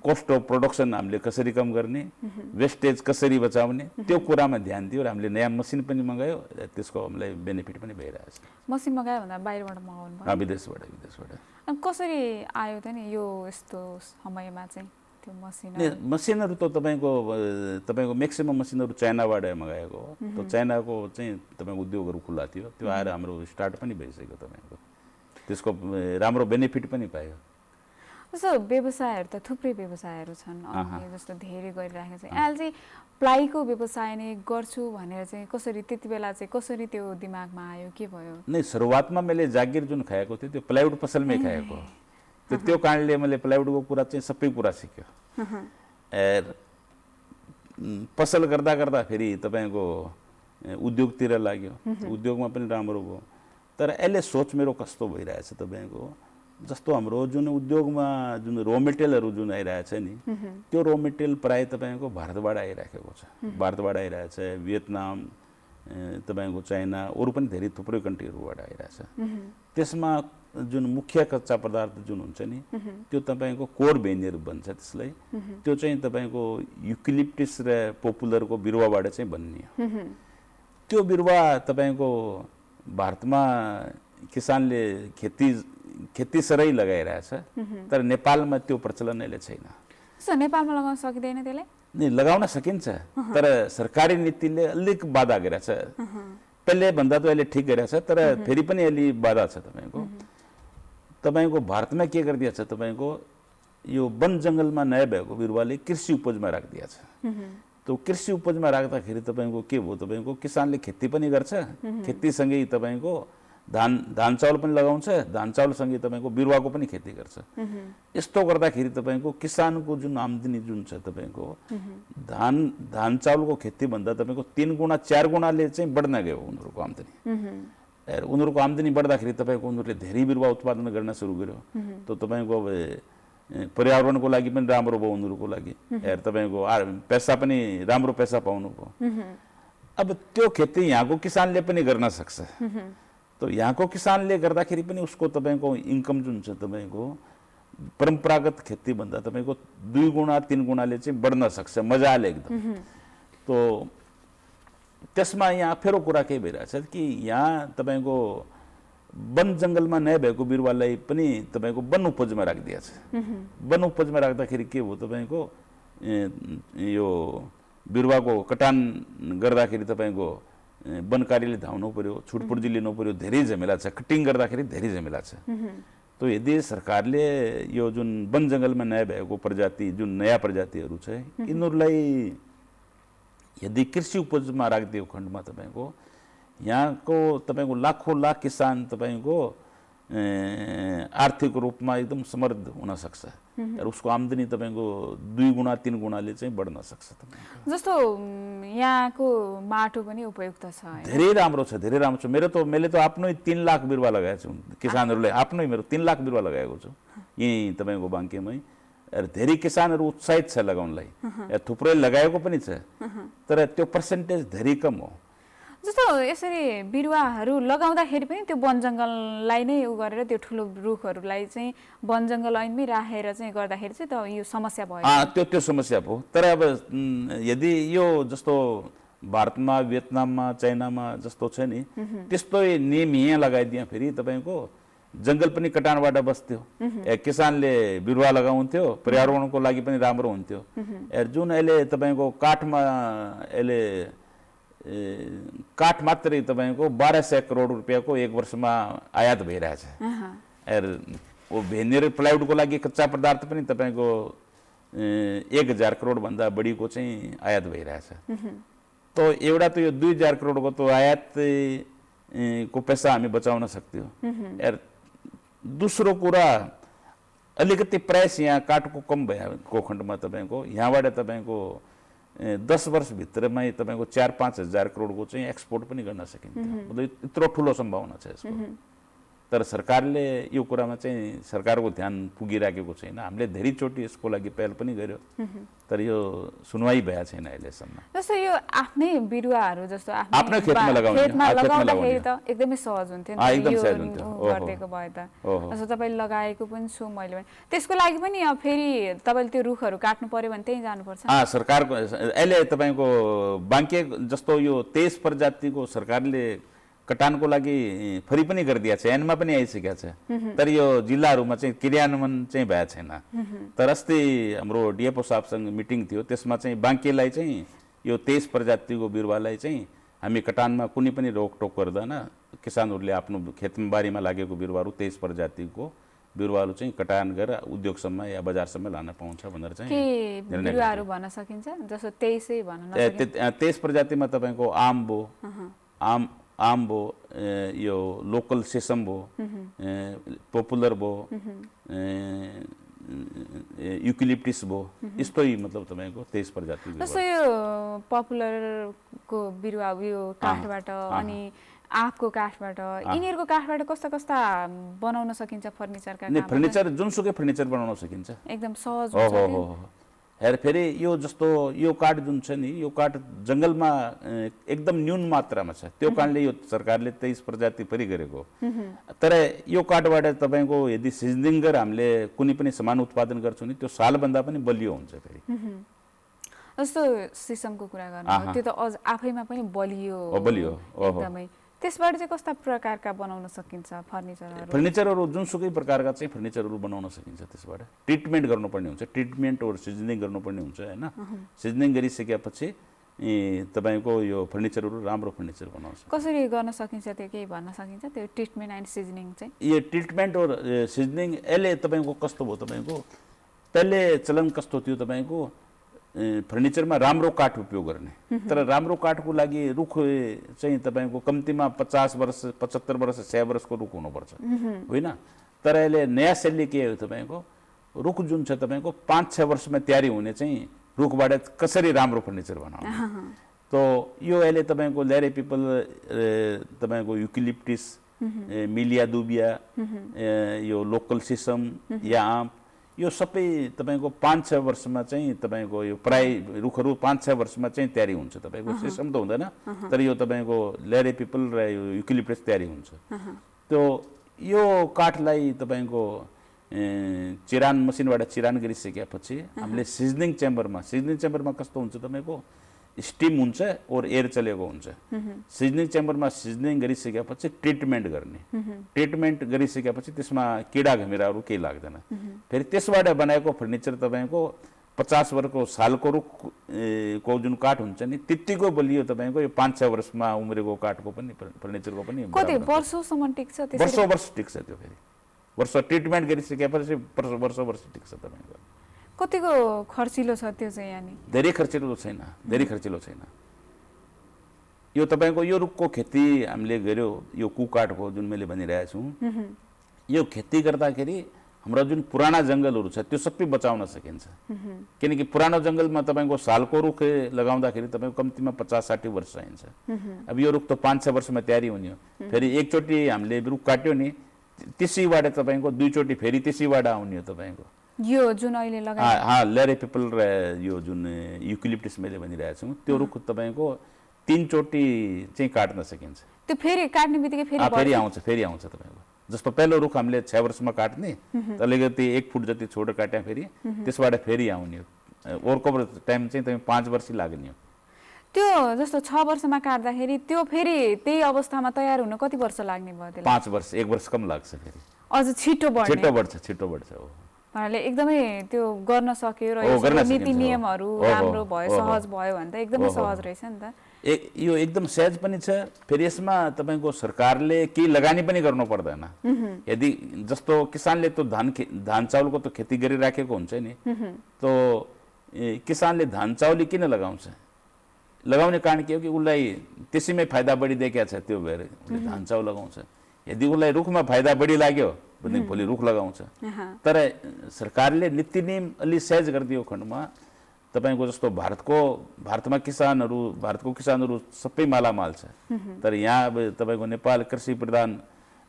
[SPEAKER 2] कस्ट अफ प्रोडक्सन हामीले कसरी कम गर्ने, वेस्टेज कसरी बचाउने, त्यो कुरामा ध्यान दियो र हामीले नयाँ मसिन पनि मगायो, त्यसको हामीलाई बेनिफिट पनि भइरहेछ।
[SPEAKER 1] मसिन मगायो भन्दा बाहिरबाट मगाउनु भयो?
[SPEAKER 2] विदेशबाट।
[SPEAKER 1] अनि कसरी आयो त नि यो यस्तो समयमा चाहिँ त्यो
[SPEAKER 2] मसिनहरू त तपाईँको म्याक्सिमम मसिनहरू चाइनाबाट मगाएको हो। त्यो चाइनाको चाहिँ तपाईँको उद्योगहरू खुल्ला थियो, त्यो आएर हाम्रो स्टार्ट पनि भइसक्यो। तपाईँको त्यसको राम्रो बेनिफिट पनि पायो।
[SPEAKER 1] जस्तो व्यवसायहरू त थुप्रै व्यवसायहरू छन्, जस्तो धेरै गरिराखेको छ। अहिले चाहिँ प्लाईको व्यवसाय नै गर्छु भनेर चाहिँ कसरी त्यति बेला चाहिँ कसरी त्यो दिमागमा आयो, के भयो?
[SPEAKER 2] नै सुरुवातमा मैले जागिर जुन खाएको थियो त्यो प्लाइवुड पसलमै खाएको। त्यो कारणले मैले प्लाइवुडको कुरा चाहिँ सबै कुरा सिक्यो। पसल गर्दा गर्दा फेरि तपाईँको उद्योगतिर लाग्यो, उद्योगमा पनि राम्रो भयो। तर यसले सोच मेरो कस्तो भइरहेछ तपाईँको, जस्तो हाम्रो जुन उद्योगमा जुन र मेटेरियलहरू जुन आइरहेछ नि, त्यो र मेटेरियल प्रायः तपाईँको भारतबाट आइराखेको छ। भारतबाट आइरहेछ, भियतनाम, तपाईँको चाइना, अरू पनि धेरै थुप्रै कन्ट्रीहरूबाट आइरहेछ। त्यसमा जुन मुख्य कच्चा पदार्थ जुन हुन्छ नि, त्यो तपाईँको कोर भेनियर भन्छ त्यसलाई, त्यो चाहिँ तपाईँको युक्लिप्टस र पपुलरको बिरुवाबाट चाहिँ बन्ने हो। त्यो बिरुवा तपाईँको भारतमा किसानले खेती सरै लगाइरहेछ, तर नेपालमा त्यो प्रचलन अहिले छैन।
[SPEAKER 1] नेपालमा लगाउन सकिँदैन त्यसलाई?
[SPEAKER 2] नि लगाउन सकिन्छ, तर सरकारी नीतिले अलिक बाधा गरिरहेछ। पहिले भन्दा त अहिले ठिक गरिरहेछ, तर फेरि पनि अलि बाधा छ। तपाईँको भारतमा के गरिदिएछ, तपाईँको यो वन जङ्गलमा नयाँ भएको बिरुवाले कृषि उपजमा राखिदिएछ। त्यो कृषि उपजमा राख्दाखेरि तपाईँको के भयो, तपाईँको किसानले खेती पनि गर्छ, खेतीसँगै तपाईँको धान चाउल पनि लगाउँछ, धान चाउलसँगै तपाईँको बिरुवाको पनि खेती गर्छ। यस्तो गर्दाखेरि तपाईँको किसानको जुन आम्दानी जुन छ, तपाईँको धान चाउलको खेतीभन्दा तपाईँको 3 गुणा 4 गुणाले चाहिँ बढ्न गयो उनीहरूको आम्दानी। उनीहरूको आम्दानी बढ्दाखेरि तपाईँको उनीहरूले धेरै बिरुवा उत्पादन गर्न सुरु गर्यो। त तपाईँको अब पर्यावरणको लागि पनि राम्रो भयो, उनीहरूको लागि तपाईँको पैसा पनि राम्रो पैसा पाउनु भयो। अब त्यो खेती यहाँको किसानले पनि गर्न सक्छ। तो यहाँको किसानले गर्दाखेरि पनि उसको तपाईँको इन्कम जुन छ तपाईँको परम्परागत खेती भन्दा तपाईँको 2 गुणा 3 गुणाले चाहिँ बढ्न सक्छ मजाले एकदम। तो त्यसमा यहाँ फेरि कुरा के भइरहेछ कि यहाँ तपाईँको वन जङ्गलमा नयाँ भएको बिरुवालाई पनि तपाईँको वन उपजमा राखिदिएछ। वन उपजमा राख्दाखेरि के हो, तपाईँको यो बिरुवाको कटान गर्दाखेरि तपाईँको वन कार्यले धाउनु पर्यो, छुटपुर्जी लिनु पर्यो, धेरै झमेला छ। कटिङ गर्दाखेरि धेरै झमेला छ। तो यदि सरकारले यो जुन वन जङ्गलमा नयाँ भएको प्रजाति जुन नयाँ प्रजातिहरू छ यिनीहरूलाई यदि कृषि उपजमा राखिदियो खण्डमा तपाईँको यहाँको तपाईँको लाखौँ लाख किसान तपाईँको आर्थिक रूपमा एकदम समृद्ध हुन सक्छ र उसको आम्दानी तपाईँको 2 गुणा 3 गुणाले चाहिँ बढ्न सक्छ।
[SPEAKER 1] जस्तो यहाँको माटो पनि उपयुक्त छ,
[SPEAKER 2] धेरै राम्रो छ, धेरै राम्रो छ। मैले त आफ्नै 3 लाख बिरुवा लगाएको छु, किसानहरूले आफ्नै मेरो 3 लाख बिरुवा लगाएको छु यहीँ तपाईँको बाङ्केमै। धेरै किसानहरू उत्साहित छ लगाउनलाई, थुप्रै लगाएको पनि छ, तर त्यो पर्सेन्टेज धेरै कम हो।
[SPEAKER 1] जस्तो यसरी बिरुवाहरू लगाउँदाखेरि पनि त्यो वन जङ्गललाई नै उ गरेर त्यो ठुलो रुखहरूलाई चाहिँ वन जङ्गल ऐनमै राखेर चाहिँ गर्दाखेरि चाहिँ त यो समस्या भयो।
[SPEAKER 2] त्यो समस्या भयो। तर अब यदि यो जस्तो भारतमा भियतनाममा चाइनामा जस्तो छ नि त्यस्तै नियम यहाँ लगाइदिए फेरि तपाईँको जङ्गल पनि कटानबाट बस्थ्यो, किसानले बिरुवा लगाउँथ्यो, पर्यावरणको लागि पनि राम्रो हुन्थ्यो। जुन अहिले तपाईँको काठमा अहिले काठ मात्रै तपाईँको 1200 करोड रुपियाँको 1 वर्षमा आयात भइरहेछ। वो भेनियर प्लाइवुडको लागि कच्चा पदार्थ पनि तपाईँको 1000 करोड भन्दा बढीको चाहिँ आयात भइरहेछ। तो एउटा त यो 2000 करोडको तो आयात को पैसा हामी बचाउन सक्थ्यौँ। दोस्रो कुरा अलिकति प्राइस यहाँ काठको कम भएको खण्डमा तपाईँको यहाँबाट तपाईँको 10 वर्षभित्रमै तपाईँको 4-5 हजार करोडको चाहिँ एक्सपोर्ट पनि गर्न सकिन्थ्यो। मतलब यत्रो ठुलो सम्भावना छ यसको। तर सरकारले यो कुरामा चाहिँ सरकारको ध्यान पुगिराखेको छैन। हामीले धेरैचोटि यसको लागि पहल पनि गर्यो, तर यो सुनवाई भएका छैन अहिलेसम्म।
[SPEAKER 1] जस्तो यो आफ्नै बिरुवाहरू जस्तो
[SPEAKER 2] आफ्नो खेतमा
[SPEAKER 1] लगाउँदाखेरि त एकदमै सहज हुन्थ्यो नि,
[SPEAKER 2] एकदम सहज हुन्थ्यो
[SPEAKER 1] गरिदिएको भए त। जस्तो तपाईँले लगाएको पनि छु मैले पनि, त्यसको लागि पनि अब फेरि तपाईँले त्यो रुखहरू काट्नु पर्यो भने त्यहीँ जानुपर्छ।
[SPEAKER 2] सरकारको अहिले तपाईँको बाँके जस्तो यो 23 प्रजातिको सरकारले कटानको लागि फेरि पनि गरिदिएको छ, ऐनमा पनि आइसकेको छ, तर यो जिल्लाहरूमा चाहिँ क्रियान्वयन चाहिँ भएको छैन। तर अस्ति हाम्रो डिएफओ साहबसँग मिटिङ थियो, त्यसमा चाहिँ बाँकेलाई चाहिँ यो 23 प्रजातिको बिरुवालाई चाहिँ हामी कटानमा कुनै पनि रोकटोक गर्दैन। किसानहरूले आफ्नो खेतबारीमा लागेको बिरुवाहरू 23 प्रजातिको बिरुवाहरू चाहिँ कटान गरेर उद्योगसम्म या बजारसम्म लान पाउँछ भनेर चाहिँ
[SPEAKER 1] बिरुवाहरू भन्न सकिन्छ। जस्तो 23 भन्न नसकिन्छ।
[SPEAKER 2] 23 प्रजातिमा तपाईँको आम भो, यो लोकल सेसम भो, पपुलर भो, युक्लिप्टिस भो, यस्तै मतलब तपाईँको 23 प्रजाति।
[SPEAKER 1] जस्तो यो पपुलरको बिरुवा यो काठबाट अनि आँपको काठबाट, यिनीहरूको काठबाट कस्ता कस्ता बनाउन सकिन्छ फर्निचरका?
[SPEAKER 2] फर्निचर जुनसुकै फर्निचर बनाउन सकिन्छ,
[SPEAKER 1] एकदम सहज हुन्छ।
[SPEAKER 2] फेरि यो जस्तो यो काठ जुन छ नि, यो काठ जङ्गलमा एकदम न्यून मात्रामा छ, त्यो कारणले यो सरकारले 23 प्रजाति फेरि गरेको। तर यो काठबाट तपाईँको यदि सिजनिङ गरेर हामीले कुनै पनि सामान उत्पादन गर्छौँ नि, त्यो सालभन्दा पनि बलियो हुन्छ। फेरि
[SPEAKER 1] जस्तो सिसमको कुरा गर्नु, त्यो त अझ आफैमा पनि बलियो एकदमै। त्यसबाट चाहिँ कस्ता प्रकारका बनाउन सकिन्छ फर्निचरहरू?
[SPEAKER 2] फर्निचरहरू जुनसुकै प्रकारका चाहिँ फर्निचरहरू बनाउन सकिन्छ। त्यसबाट ट्रिटमेन्ट गर्नुपर्ने हुन्छ, ट्रिटमेन्ट और सिजनिङ गर्नुपर्ने हुन्छ होइन। सिजनिङ गरिसकेपछि तपाईँको यो फर्निचरहरू राम्रो फर्निचर बनाउँछ।
[SPEAKER 1] कसरी गर्न सकिन्छ त्यो केही भन्न सकिन्छ? त्यो ट्रिटमेन्ट एन्ड सिजनिङ चाहिँ
[SPEAKER 2] यो ट्रिटमेन्ट और सिजनिङ यसले तपाईँको कस्तो भयो, तपाईँको पहिले चलन कस्तो थियो, तपाईँको फर्निचरमा राम्रो काठ उपयोग गर्ने। तर राम्रो काठको लागि रुख चाहिँ तपाईँको कम्तीमा 50 वर्ष 75 वर्ष 100 वर्षको रुख हुनुपर्छ होइन। तर अहिले नयाँ शैली के हो, तपाईँको रुख जुन छ तपाईँको 5-6 वर्षमा तयारी हुने चाहिँ रुखबाट कसरी राम्रो फर्निचर बनाउने। तो यो अहिले तपाईँको ल्यारे पिपल, तपाईँको युक्लिप्टिस, मिलिया दुबिया, यो लोकल सिसम या आँप, यो सबै तपाईँको 5-6 वर्षमा चाहिँ तपाईँको यो प्राय रुखहरू 5-6 वर्षमा चाहिँ तयारी हुन्छ। तपाईँको सिसम त हुँदैन, तर यो तपाईँको ल्यारे पिपल र यो युक्लिप्टस तयारी हुन्छ। त्यो यो काठलाई तपाईँको चिरान मसिनबाट चिरान गरिसकेपछि हामीले सिजनिङ चेम्बरमा कस्तो हुन्छ, तपाईँको स्टिम हुन्छ और एयर चलेको हुन्छ। सिजनिङ चेम्बरमा सिजनिङ गरिसकेपछि ट्रिटमेन्ट गर्ने, ट्रिटमेन्ट गरिसकेपछि त्यसमा किडा घमिराहरू केही लाग्दैन। फेरि त्यसबाट बनाएको फर्निचर तपाईँको 50 वर्षको सालको रुखको जुन काठ हुन्छ नि, त्यतिको बलियो तपाईँको यो 5-6 वर्षमा उम्रेको काठको पनि फर्निचरको पनि
[SPEAKER 1] कति वर्षसम्म टिक्छ?
[SPEAKER 2] वर्ष टिक्छ। त्यो फेरि वर्ष ट्रिटमेन्ट गरिसकेपछि वर्ष टिक्छ। तपाईँको
[SPEAKER 1] कतिको खर्चिलो छ त्यो चाहिँ? यानी
[SPEAKER 2] धेरै खर्चिलो छैन। यो तपाईँको यो रुखको खेती हामीले गर्यो, यो कुकाठको जुन मैले भनिरहेको छु, यो खेती गर्दाखेरि हाम्रो जुन पुराना जङ्गलहरू छ त्यो सबै बचाउन सकिन्छ। किनकि पुरानो जङ्गलमा तपाईँको सालको रुख लगाउँदाखेरि तपाईँको कम्तीमा 50-60 वर्ष चाहिन्छ। अब यो रुख त 5-6 वर्षमा तयारी हुने हो। फेरि एकचोटि हामीले रुख काट्यो नि, त्यसैबाट तपाईँको 2 चोटि फेरि त्यसैबाट आउने हो। तपाईँको
[SPEAKER 1] यो जुन अहिले लगाए
[SPEAKER 2] ल्यारे पिपल र यो जुन युक्लिप्टिस मैले भनिरहेको छु, त्यो रुख तपाईँको 3 चोटि चाहिँ काट्न सकिन्छ।
[SPEAKER 1] त्यो फेरि काट्ने बित्तिकै
[SPEAKER 2] फेरि आउँछ तपाईँको। जस्तो पहिलो रुख हामीले 6 वर्षमा काट्ने, अलिकति 1 फुट जति छोटो काट्या फेरि त्यसबाट फेरि आउने हो। ओभर टाइम चाहिँ तपाईँ 5 वर्ष लाग्ने हो।
[SPEAKER 1] त्यो जस्तो 6 वर्षमा काट्दाखेरि त्यो फेरि त्यही अवस्थामा तयार हुन कति वर्ष लाग्ने भयो? त्यसलाई
[SPEAKER 2] 5 वर्ष, 1 वर्ष कम लाग्छ। फेरि
[SPEAKER 1] अझ छिटो
[SPEAKER 2] बढ्छ हो।
[SPEAKER 1] उहाँहरूले एकदमै त्यो गर्न सक्यो र नीति नियमहरू राम्रो भयो, सहज भयो भने त एकदमै सहज रहेछ नि त।
[SPEAKER 2] यो एकदम सहज पनि छ। फेरि यसमा तपाईँको सरकारले केही लगानी पनि गर्नु पर्दैन। यदि जस्तो किसानले त धान चाउलको त खेती गरिराखेको हुन्छ नि, तो किसानले धान चाउल किन लगाउँछ? लगाउने कारण के हो कि उसलाई त्यसैमै फाइदा बढी देखेको छ, त्यो भएर उसले धान चाउल लगाउँछ। यदि उसलाई रुखमा फाइदा बढी लाग्यो भने भोलि रुख लगाउँछ। तर सरकारले नीति नियम अलि सहज गरिदियो खण्डमा तपाईँको जस्तो भारतको किसानहरू सबै मालामाल छ। तर यहाँ अब तपाईँको नेपाल कृषि प्रधान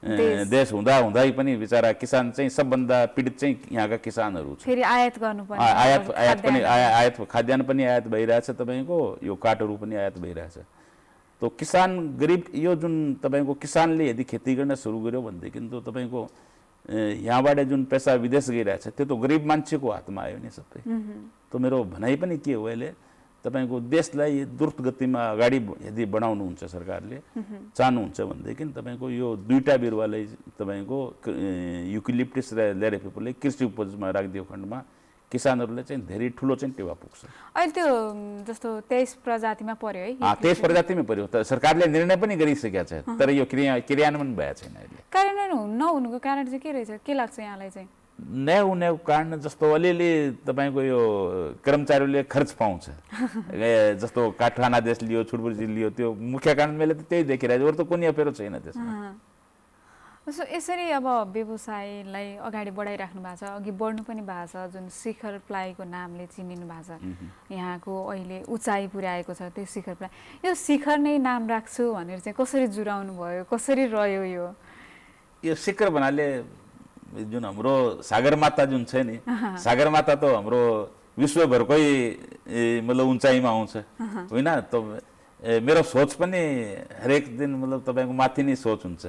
[SPEAKER 2] देश हुँदा हुँदै पनि बिचरा किसान चाहिँ सबभन्दा पीडित चाहिँ यहाँका किसानहरू छ।
[SPEAKER 1] फेरि आयात गर्नुपर्ने,
[SPEAKER 2] आयात खाद्यान्न पनि आयात भइरहेछ, तपाईँको यो काठहरू पनि आयात भइरहेछ। त किसान गरिब, यो जुन तपाईँको किसानले यदि खेती गर्न सुरु गर्यो भनेदेखि त तपाईँको यहाँबाट जुन पैसा विदेश गइरहेछ त्यो त गरिब मान्छेको हातमा आयो नि सबै। त मेरो भनाइ पनि के हो, अहिले तपाईँको देशलाई द्रुत गतिमा अगाडि यदि बढाउनुहुन्छ सरकारले चाहनुहुन्छ भनेदेखि तपाईँको यो दुईटा बिरुवालाई तपाईँको युक्लिप्टस र लेरेफिपलाई कृषि उपजमा राखिदियो खण्डमा किसानहरूले चाहिँ धेरै ठुलो चाहिँ टेवा पुग्छ।
[SPEAKER 1] अहिले त्यो जस्तो 23 प्रजातिमा पर्यो है,
[SPEAKER 2] 23 प्रजातिमै पर्यो। त सरकारले निर्णय पनि गरिसकेको छ, तर यो क्रियान्वयन भएको छैन। अहिले
[SPEAKER 1] कार्यान्वयन नहुनुको कारण चाहिँ के रहेछ, के लाग्छ यहाँलाई चाहिँ?
[SPEAKER 2] नहुनेको कारण जस्तो अलिअलि तपाईँको यो कर्मचारीले खर्च पाउँछ, जस्तो कारखानादेश लियो, छुटपुर्जी लियो, त्यो मुख्य कारण मैले त त्यही देखिरहेको, अरू त कुनै अप्ठ्यारो छैन त्यसमा।
[SPEAKER 1] सो यसरी अब व्यवसायलाई अगाडि बढाइराख्नु भएको छ, अघि बढ्नु पनि भएको छ, जुन शिखर प्लाईको नामले चिनिनु भएको छ, यहाँको अहिले उचाइ पुर्याएको छ त्यो शिखर प्लाई। यो शिखर नै नाम राख्छु भनेर चाहिँ कसरी जुराउनु भयो, कसरी रह्यो यो?
[SPEAKER 2] यो शिखर भन्नाले जुन हाम्रो सागरमाता जुन छ नि, सागरमाता त हाम्रो विश्वभरकै मतलब उचाइमा आउँछ होइन। त मेरो सोच पनि हरेक दिन मतलब तपाईँको माथि नै सोच हुन्छ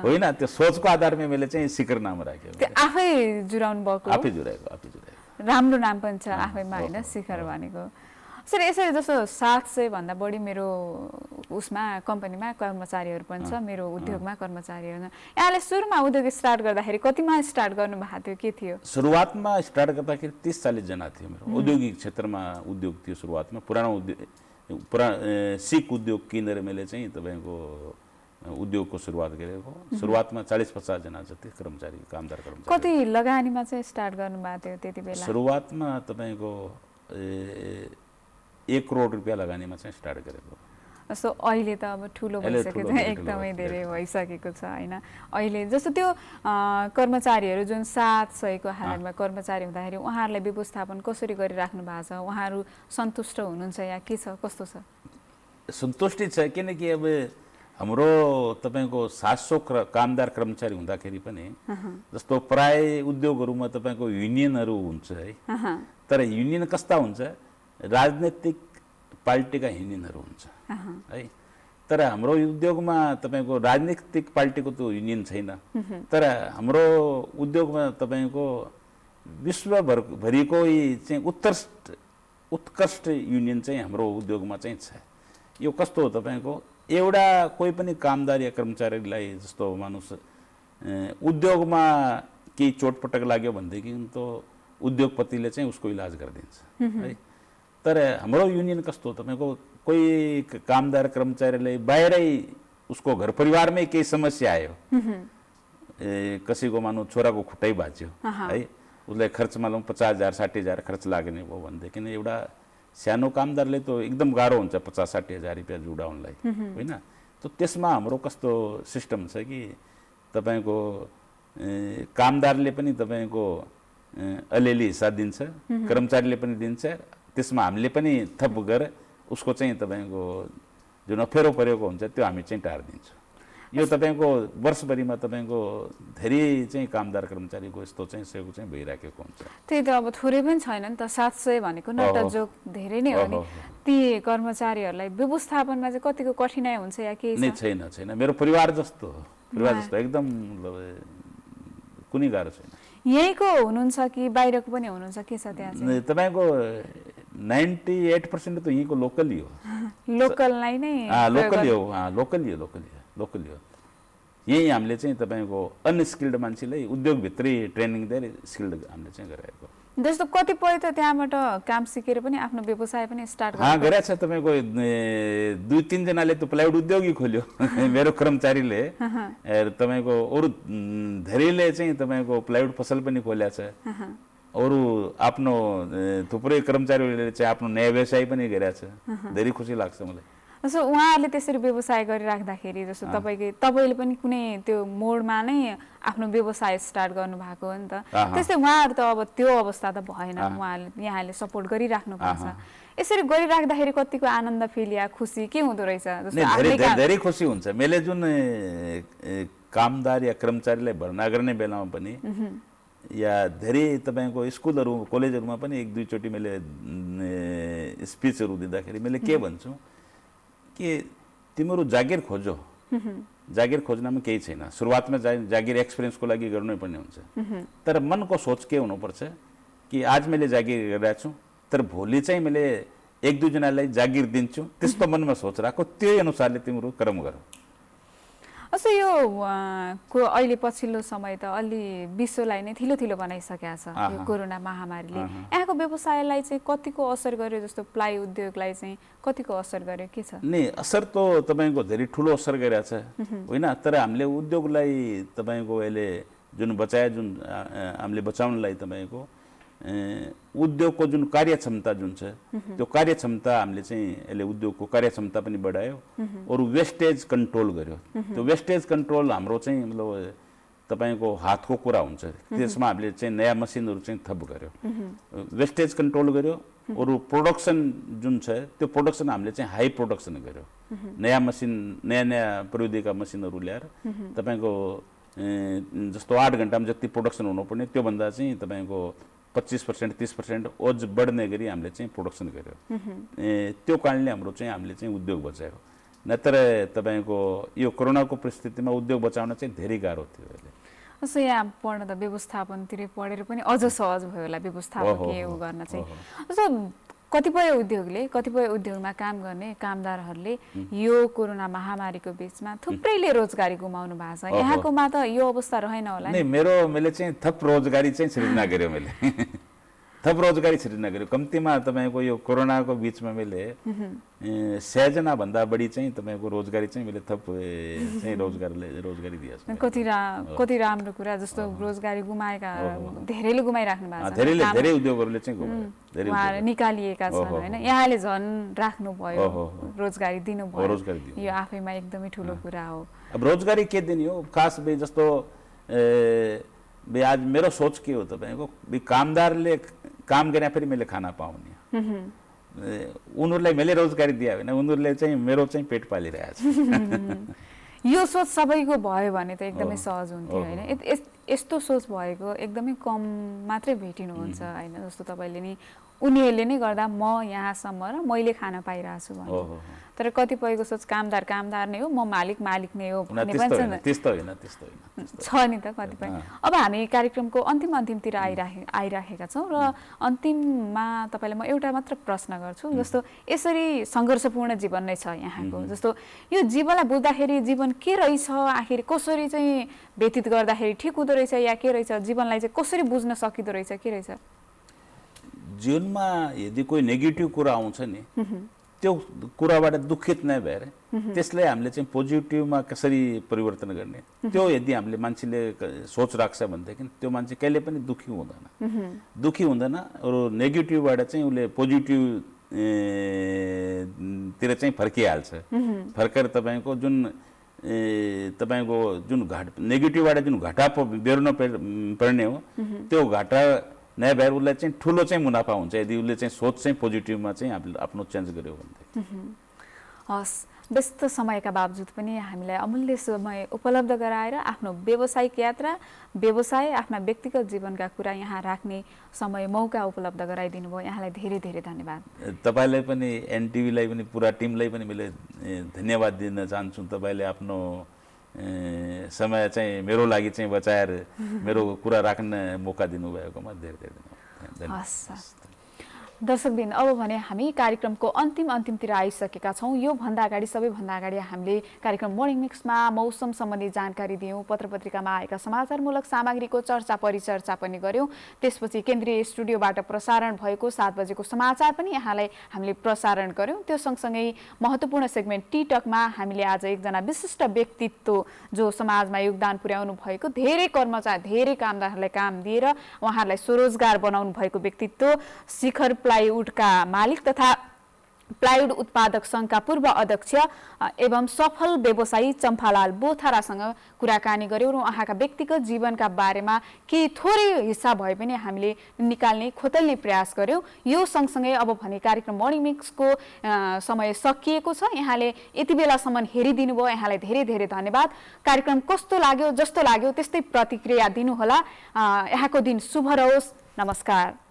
[SPEAKER 2] होइन। त्यो सोचको आधारमा मैले चाहिँ शिखर नाम राखेँ।
[SPEAKER 1] आफै जुराउनु भएको?
[SPEAKER 2] आफै जुराएको।
[SPEAKER 1] राम्रो नाम पनि छ आफैमा होइन, शिखर भनेको। सर यसरी जस्तो 700 भन्दा बढी मेरो उसमा कम्पनीमा कर्मचारीहरू पनि छ, मेरो उद्योगमा कर्मचारीहरू। यहाँले सुरुमा उद्योग स्टार्ट गर्दाखेरि कतिमा स्टार्ट गर्नु भएको थियो, के थियो?
[SPEAKER 2] सुरुवातमा स्टार्ट गर्दाखेरि 30-40 जना थियो मेरो औद्योगिक क्षेत्रमा उद्योग थियो। सुरुवातमा सिक उद्योग किनेर मैले चाहिँ तपाईँको उद्योगको सुरुवात गरेको। सुरुवातमा 40-50 जना जति कर्मचारी, कामदार कर्मचारी।
[SPEAKER 1] कति लगानीमा चाहिँ स्टार्ट गर्नुभएको थियो त्यति बेला?
[SPEAKER 2] सुरुवातमा तपाईँको 1 करोड रुपियाँ लगानीमा चाहिँ स्टार्ट गरेको।
[SPEAKER 1] जस्तो अहिले त अब ठुलो भइसकेको छ, एकदमै धेरै भइसकेको छ होइन। अहिले जस्तो त्यो कर्मचारीहरू जुन 700 को हालमा कर्मचारी हुँदाखेरि उहाँहरूलाई व्यवस्थापन कसरी गरिराख्नु भएको छ? उहाँहरू सन्तुष्ट हुनुहुन्छ या के छ, कस्तो छ?
[SPEAKER 2] सन्तुष्टि छ, किनकि अब हाम्रो तपाईँको 700 कामदार कर्मचारी हुँदाखेरि पनि जस्तो प्राय उद्योगहरूमा तपाईँको युनियनहरू हुन्छ है। तर युनियन कस्ता हुन्छ, राजनीतिक पार्टीका युनियनहरू हुन्छ है। तर हाम्रो उद्योगमा तपाईँको राजनीतिक पार्टीको त युनियन छैन। तर हाम्रो उद्योगमा तपाईँको विश्वभरिको चाहिँ उत्कृष्ट युनियन चाहिँ हाम्रो उद्योगमा चाहिँ छ। यो कस्तो हो, तपाईँको एउटा कोही पनि कामदार या कर्मचारीलाई जस्तो मानुस उद्योगमा केही चोटपटक लाग्यो भनेदेखि त उद्योगपतिले चाहिँ उसको इलाज गरिदिन्छ है। तर हाम्रो युनियन कस्तो हो, तपाईँको कोही कामदार कर्मचारीलाई बाहिरै उसको घर परिवारमै केही समस्या आयो, कसैको मानौँ छोराको खुट्टै भाँच्यो है, उसलाई खर्च मानौँ 50,000 60,000 खर्च लाग्ने भयो भनेदेखि एउटा सानो कामदारले त एकदम गाह्रो हुन्छ 50-60 हजार रुपियाँ जुडाउनलाई होइन। त त्यसमा हाम्रो कस्तो सिस्टम छ कि तपाईँको कामदारले पनि तपाईँको अलिअलि हिस्सा दिन्छ, कर्मचारीले पनि दिन्छ, त्यसमा हामीले पनि थप गरेर उसको चाहिँ तपाईँको जुन अप्ठ्यारो परेको हुन्छ त्यो हामी चाहिँ टारिदिन्छौँ। यो तपाईँको वर्षभरिमा तपाईँको धेरै चाहिँ कामदार कर्मचारीको यस्तो चाहिँ सहयोग चाहिँ भइराखेको हुन्छ।
[SPEAKER 1] त्यही त अब थोरै पनि छैन नि त, 700 भनेको नटजोक धेरै नै हो नि। ती कर्मचारीहरूलाई व्यवस्थापनमा चाहिँ कतिको कठिनाइ हुन्छ या के
[SPEAKER 2] छैन। मेरो परिवार जस्तो एकदम कुनै गाह्रो छैन।
[SPEAKER 1] यहीँको हुनुहुन्छ कि बाहिरको पनि हुनुहुन्छ, के छ त्यहाँ चाहिँ?
[SPEAKER 2] तपाईँको 98% त यहीँको लोकली हो।
[SPEAKER 1] लोकललाई नै
[SPEAKER 2] लोकली हो। यही हामीले चाहिँ तपाईँको अनस्किल्ड मान्छेलाई उद्योगभित्रै ट्रेनिङ दिएर स्किल्ड हामीले चाहिँ गराएको।
[SPEAKER 1] जस्तो कतिपय त त्यहाँबाट काम सिकेर पनि आफ्नो व्यवसाय पनि स्टार्ट
[SPEAKER 2] गरेको छ। तपाईँको 2-3 जनाले त प्लाइवुड उद्योगै खोल्यो मेरो कर्मचारीले। तपाईँको अरू धेरैले चाहिँ तपाईँको प्लाइवुड पसल पनि खोलेको छ। अरू आफ्नो थुप्रै कर्मचारीहरूले चाहिँ आफ्नो नयाँ व्यवसाय पनि गरेको छ। धेरै खुसी लाग्छ मलाई।
[SPEAKER 1] जस्तो उहाँहरूले त्यसरी व्यवसाय गरिराख्दाखेरि जस्तो तपाईँले पनि कुनै त्यो मोडमा नै आफ्नो व्यवसाय स्टार्ट गर्नुभएको हो नि त, त्यस्तै उहाँहरू त अब त्यो अवस्था त भएन, यहाँले सपोर्ट गरिराख्नु भएको छ। यसरी गरिराख्दाखेरि कतिको आनन्द फिल या खुसी के हुँदो रहेछ?
[SPEAKER 2] धेरै खुसी हुन्छ। मैले जुन कामदार या कर्मचारीलाई भर्ना गर्ने बेलामा पनि या धेरै तपाईँको स्कुलहरू कलेजहरूमा पनि एक दुईचोटि मैले स्पिचहरू दिँदाखेरि मैले के भन्छु कि तिमीहरू जागिर खोजो, जागिर खोज्नमा केही छैन, सुरुवातमा जागिर एक्सपिरियन्सको लागि गर्नै पर्ने हुन्छ, तर मनको सोच के हुनुपर्छ कि आज मैले जागिर गरिरहेको छु तर भोलि चाहिँ मैले एक दुईजनालाई जागिर दिन्छु, त्यस्तो मनमा सोच राखो, त्यही अनुसारले तिम्रो कर्म गर।
[SPEAKER 1] अझ यो अहिले पछिल्लो समय त अलि विश्वलाई नै थिलो थिलो बनाइसकेको छ यो कोरोना महामारीले। यहाँको व्यवसायलाई चाहिँ कतिको असर गर्यो, जस्तो प्लाइ उद्योगलाई चाहिँ कतिको असर गर्यो, के छ?
[SPEAKER 2] नि असर त तपाईँको धेरै ठुलो असर गरिरहेछ होइन, तर हामीले उद्योगलाई तपाईँको अहिले जुन हामीले बचाउनलाई तपाईँको उद्योगको जुन कार्यक्षमता जुन छ त्यो कार्यक्षमता हामीले चाहिँ यसले उद्योगको कार्यक्षमता पनि बढायो, अरू वेस्टेज कन्ट्रोल गर्यो। त्यो वेस्टेज कन्ट्रोल हाम्रो चाहिँ मतलब तपाईँको हातको कुरा हुन्छ, त्यसमा हामीले चाहिँ नयाँ मसिनहरू चाहिँ थप गर्यो, वेस्टेज कन्ट्रोल गर्यो, अरू प्रोडक्सन जुन छ त्यो प्रोडक्सन हामीले चाहिँ हाई प्रोडक्सन गर्यो, नयाँ मसिन नयाँ प्रविधिका मसिनहरू ल्याएर तपाईँको जस्तो 8 घन्टामा जति प्रोडक्सन हुनुपर्ने त्योभन्दा चाहिँ तपाईँको 25% 30% ओज बढ्ने गरी हामीले चाहिँ प्रोडक्सन गर्यो। त्यो कारणले हाम्रो चाहिँ हामीले चाहिँ उद्योग बचायो, नत्र तपाईँको यो कोरोनाको परिस्थितिमा उद्योग बचाउन चाहिँ धेरै गाह्रो थियो। अहिले
[SPEAKER 1] जस्तो यहाँ पढ्न त व्यवस्थापनतिरै पढेर पनि अझ सहज भयो होला व्यवस्थापकीय गर्न चाहिँ। जस्तो कतिपय उद्योगमा काम गर्ने कामदारहरूले यो कोरोना महामारीको बीचमा थुप्रैले रोजगारी गुमाउनु भएको छ, यहाँकोमा त यो अवस्था रहेन होला नि?
[SPEAKER 2] मैले चाहिँ थप रोजगारी चाहिँ सृजना गर्यो, मैले थप रोजगारी सृजना गर्यो। कम्तीमा तपाईँको यो कोरोनाको बीचमा मैले 100 जना भन्दा बढी चाहिँ तपाईँको रोजगारी चाहिँ मैले थप चाहिँ रोजगारी दिएको छु।
[SPEAKER 1] कति राम्रो कुरा। जस्तो रोजगारी गुमाएका धेरैले गुमाइराख्नु भएको छ,
[SPEAKER 2] धेरै उद्योगहरूले चाहिँ गुमायो,
[SPEAKER 1] उहाँहरू निकालिएका छन् होइन, यहाँले झन् राख्नुभयो, रोजगारी दिनुभयो, यो आफैमा एकदमै ठुलो कुरा हो।
[SPEAKER 2] अब रोजगारी के दिने हो खास जस्तो आज मेरो सोच के हो तपाईँको कामदारले काम गरे फेरि मैले खाना पाउने, उनीहरूलाई मैले रोजगारी दिए होइन, उनीहरूले चाहिँ मेरो चाहिँ पेट पालिरहेको छ।
[SPEAKER 1] यो सोच सबैको भयो भने त एकदमै सहज हुन्थ्यो होइन। यस्तो सोच भएको एकदमै कम मात्रै भेटिनुहुन्छ होइन। जस्तो तपाईँले नि उनीहरूले नै गर्दा म यहाँसम्म र मैले खाना पाइरहेको छु भने, तर कतिपयको सोच कामदार नै हो, म मालिक नै हो भन्ने पनि छ नि त कतिपय। अब हामी कार्यक्रमको अन्तिमतिर आइराखेका छौँ र अन्तिममा तपाईँलाई म एउटा मात्र प्रश्न गर्छु। जस्तो यसरी सङ्घर्षपूर्ण जीवन नै छ यहाँको, जस्तो यो जीवनलाई बुझ्दाखेरि जीवन के रहेछ, आखिर कसरी चाहिँ व्यतीत गर्दाखेरि ठिक हुँदो रहेछ या के रहेछ, जीवनलाई चाहिँ कसरी बुझ्न सकिँदो रहेछ, के रहेछ?
[SPEAKER 2] जीवनमा यदि कोही नेगेटिभ कुरा आउँछ नि त्यो कुराबाट दुखित नै भएर त्यसलाई हामीले चाहिँ पोजिटिभमा कसरी परिवर्तन गर्ने, त्यो यदि हामीले मान्छेले सोच राख्छ भनेदेखि त्यो मान्छे कहिले पनि दुखी हुँदैन अरू नेगेटिभबाट चाहिँ उसले पोजिटिभ तिर चाहिँ फर्किहाल्छ। फर्केर तपाईँको जुन नेगेटिभबाट जुन घाटा बेर्न पर्ने हो त्यो घाटा नयाँ भएर उसलाई चाहिँ ठुलो चाहिँ मुनाफा हुन्छ यदि उसले चाहिँ सोच चाहिँ पोजिटिभमा चाहिँ आफ्नो चेन्ज गर्यो भनेदेखि।
[SPEAKER 1] हस्, व्यस्त समयका बावजुद पनि हामीलाई अमूल्य समय उपलब्ध गराएर आफ्नो व्यावसायिक यात्रा, व्यवसाय, आफ्ना व्यक्तिगत जीवनका कुरा यहाँ राख्ने समय मौका उपलब्ध गराइदिनु भयो, यहाँलाई धेरै धेरै धन्यवाद।
[SPEAKER 2] तपाईँलाई पनि एनटिभीलाई पनि पुरा टिमलाई पनि मैले धन्यवाद दिन चाहन्छु। तपाईँले आफ्नो समय चाहिँ मेरो लागि चाहिँ बचाएर मेरो कुरा राख्न मौका दिनुभएकोमा धेरै धेरै धन्यवाद।
[SPEAKER 1] दर्शकबिन, अब भने हामी कार्यक्रमको अन्तिमतिर आइसकेका छौँ। यो भन्दा अगाडि सबैभन्दा अगाडि हामीले कार्यक्रम मर्निङ मिक्समा मौसम सम्बन्धी जानकारी दियौँ, पत्रपत्रिकामा आएका समाचारमूलक सामग्रीको चर्चा परिचर्चा पनि गऱ्यौँ। त्यसपछि केन्द्रीय स्टुडियोबाट प्रसारण भएको 7 बजेको समाचार पनि यहाँलाई हामीले प्रसारण गऱ्यौँ। त्यो सँगसँगै महत्त्वपूर्ण सेगमेन्ट टी टकमा हामीले आज एकजना विशिष्ट व्यक्तित्व जो समाजमा योगदान पुर्याउनु भएको, धेरै कर्मचारी धेरै कामदारहरूलाई काम दिएर उहाँहरूलाई स्वरोजगार बनाउनु भएको व्यक्तित्व शिखर प्लाइवुडका मालिक तथा प्लाइवुड उत्पादक संघका पूर्व अध्यक्ष एवं सफल व्यवसायी चम्पालाल बोथारासँग कुराकानी गर्यौं र उहाँका व्यक्तिगत जीवनका बारेमा केही थोरै हिस्सा भए पनि हामीले निकाल्ने खोतल्ने प्रयास गर्यौं। यो सँगसँगै अब भने कार्यक्रम मर्निङ मिक्सको समय सकिएको छ। यहाँले यति बेलासम्म हेरिदिनु भयो, यहाँलाई धेरै धेरै धन्यवाद। कार्यक्रम कस्तो लाग्यो, जस्तो लाग्यो त्यस्तै प्रतिक्रिया दिनुहोला। यहाँको दिन शुभ रहोस्। नमस्कार।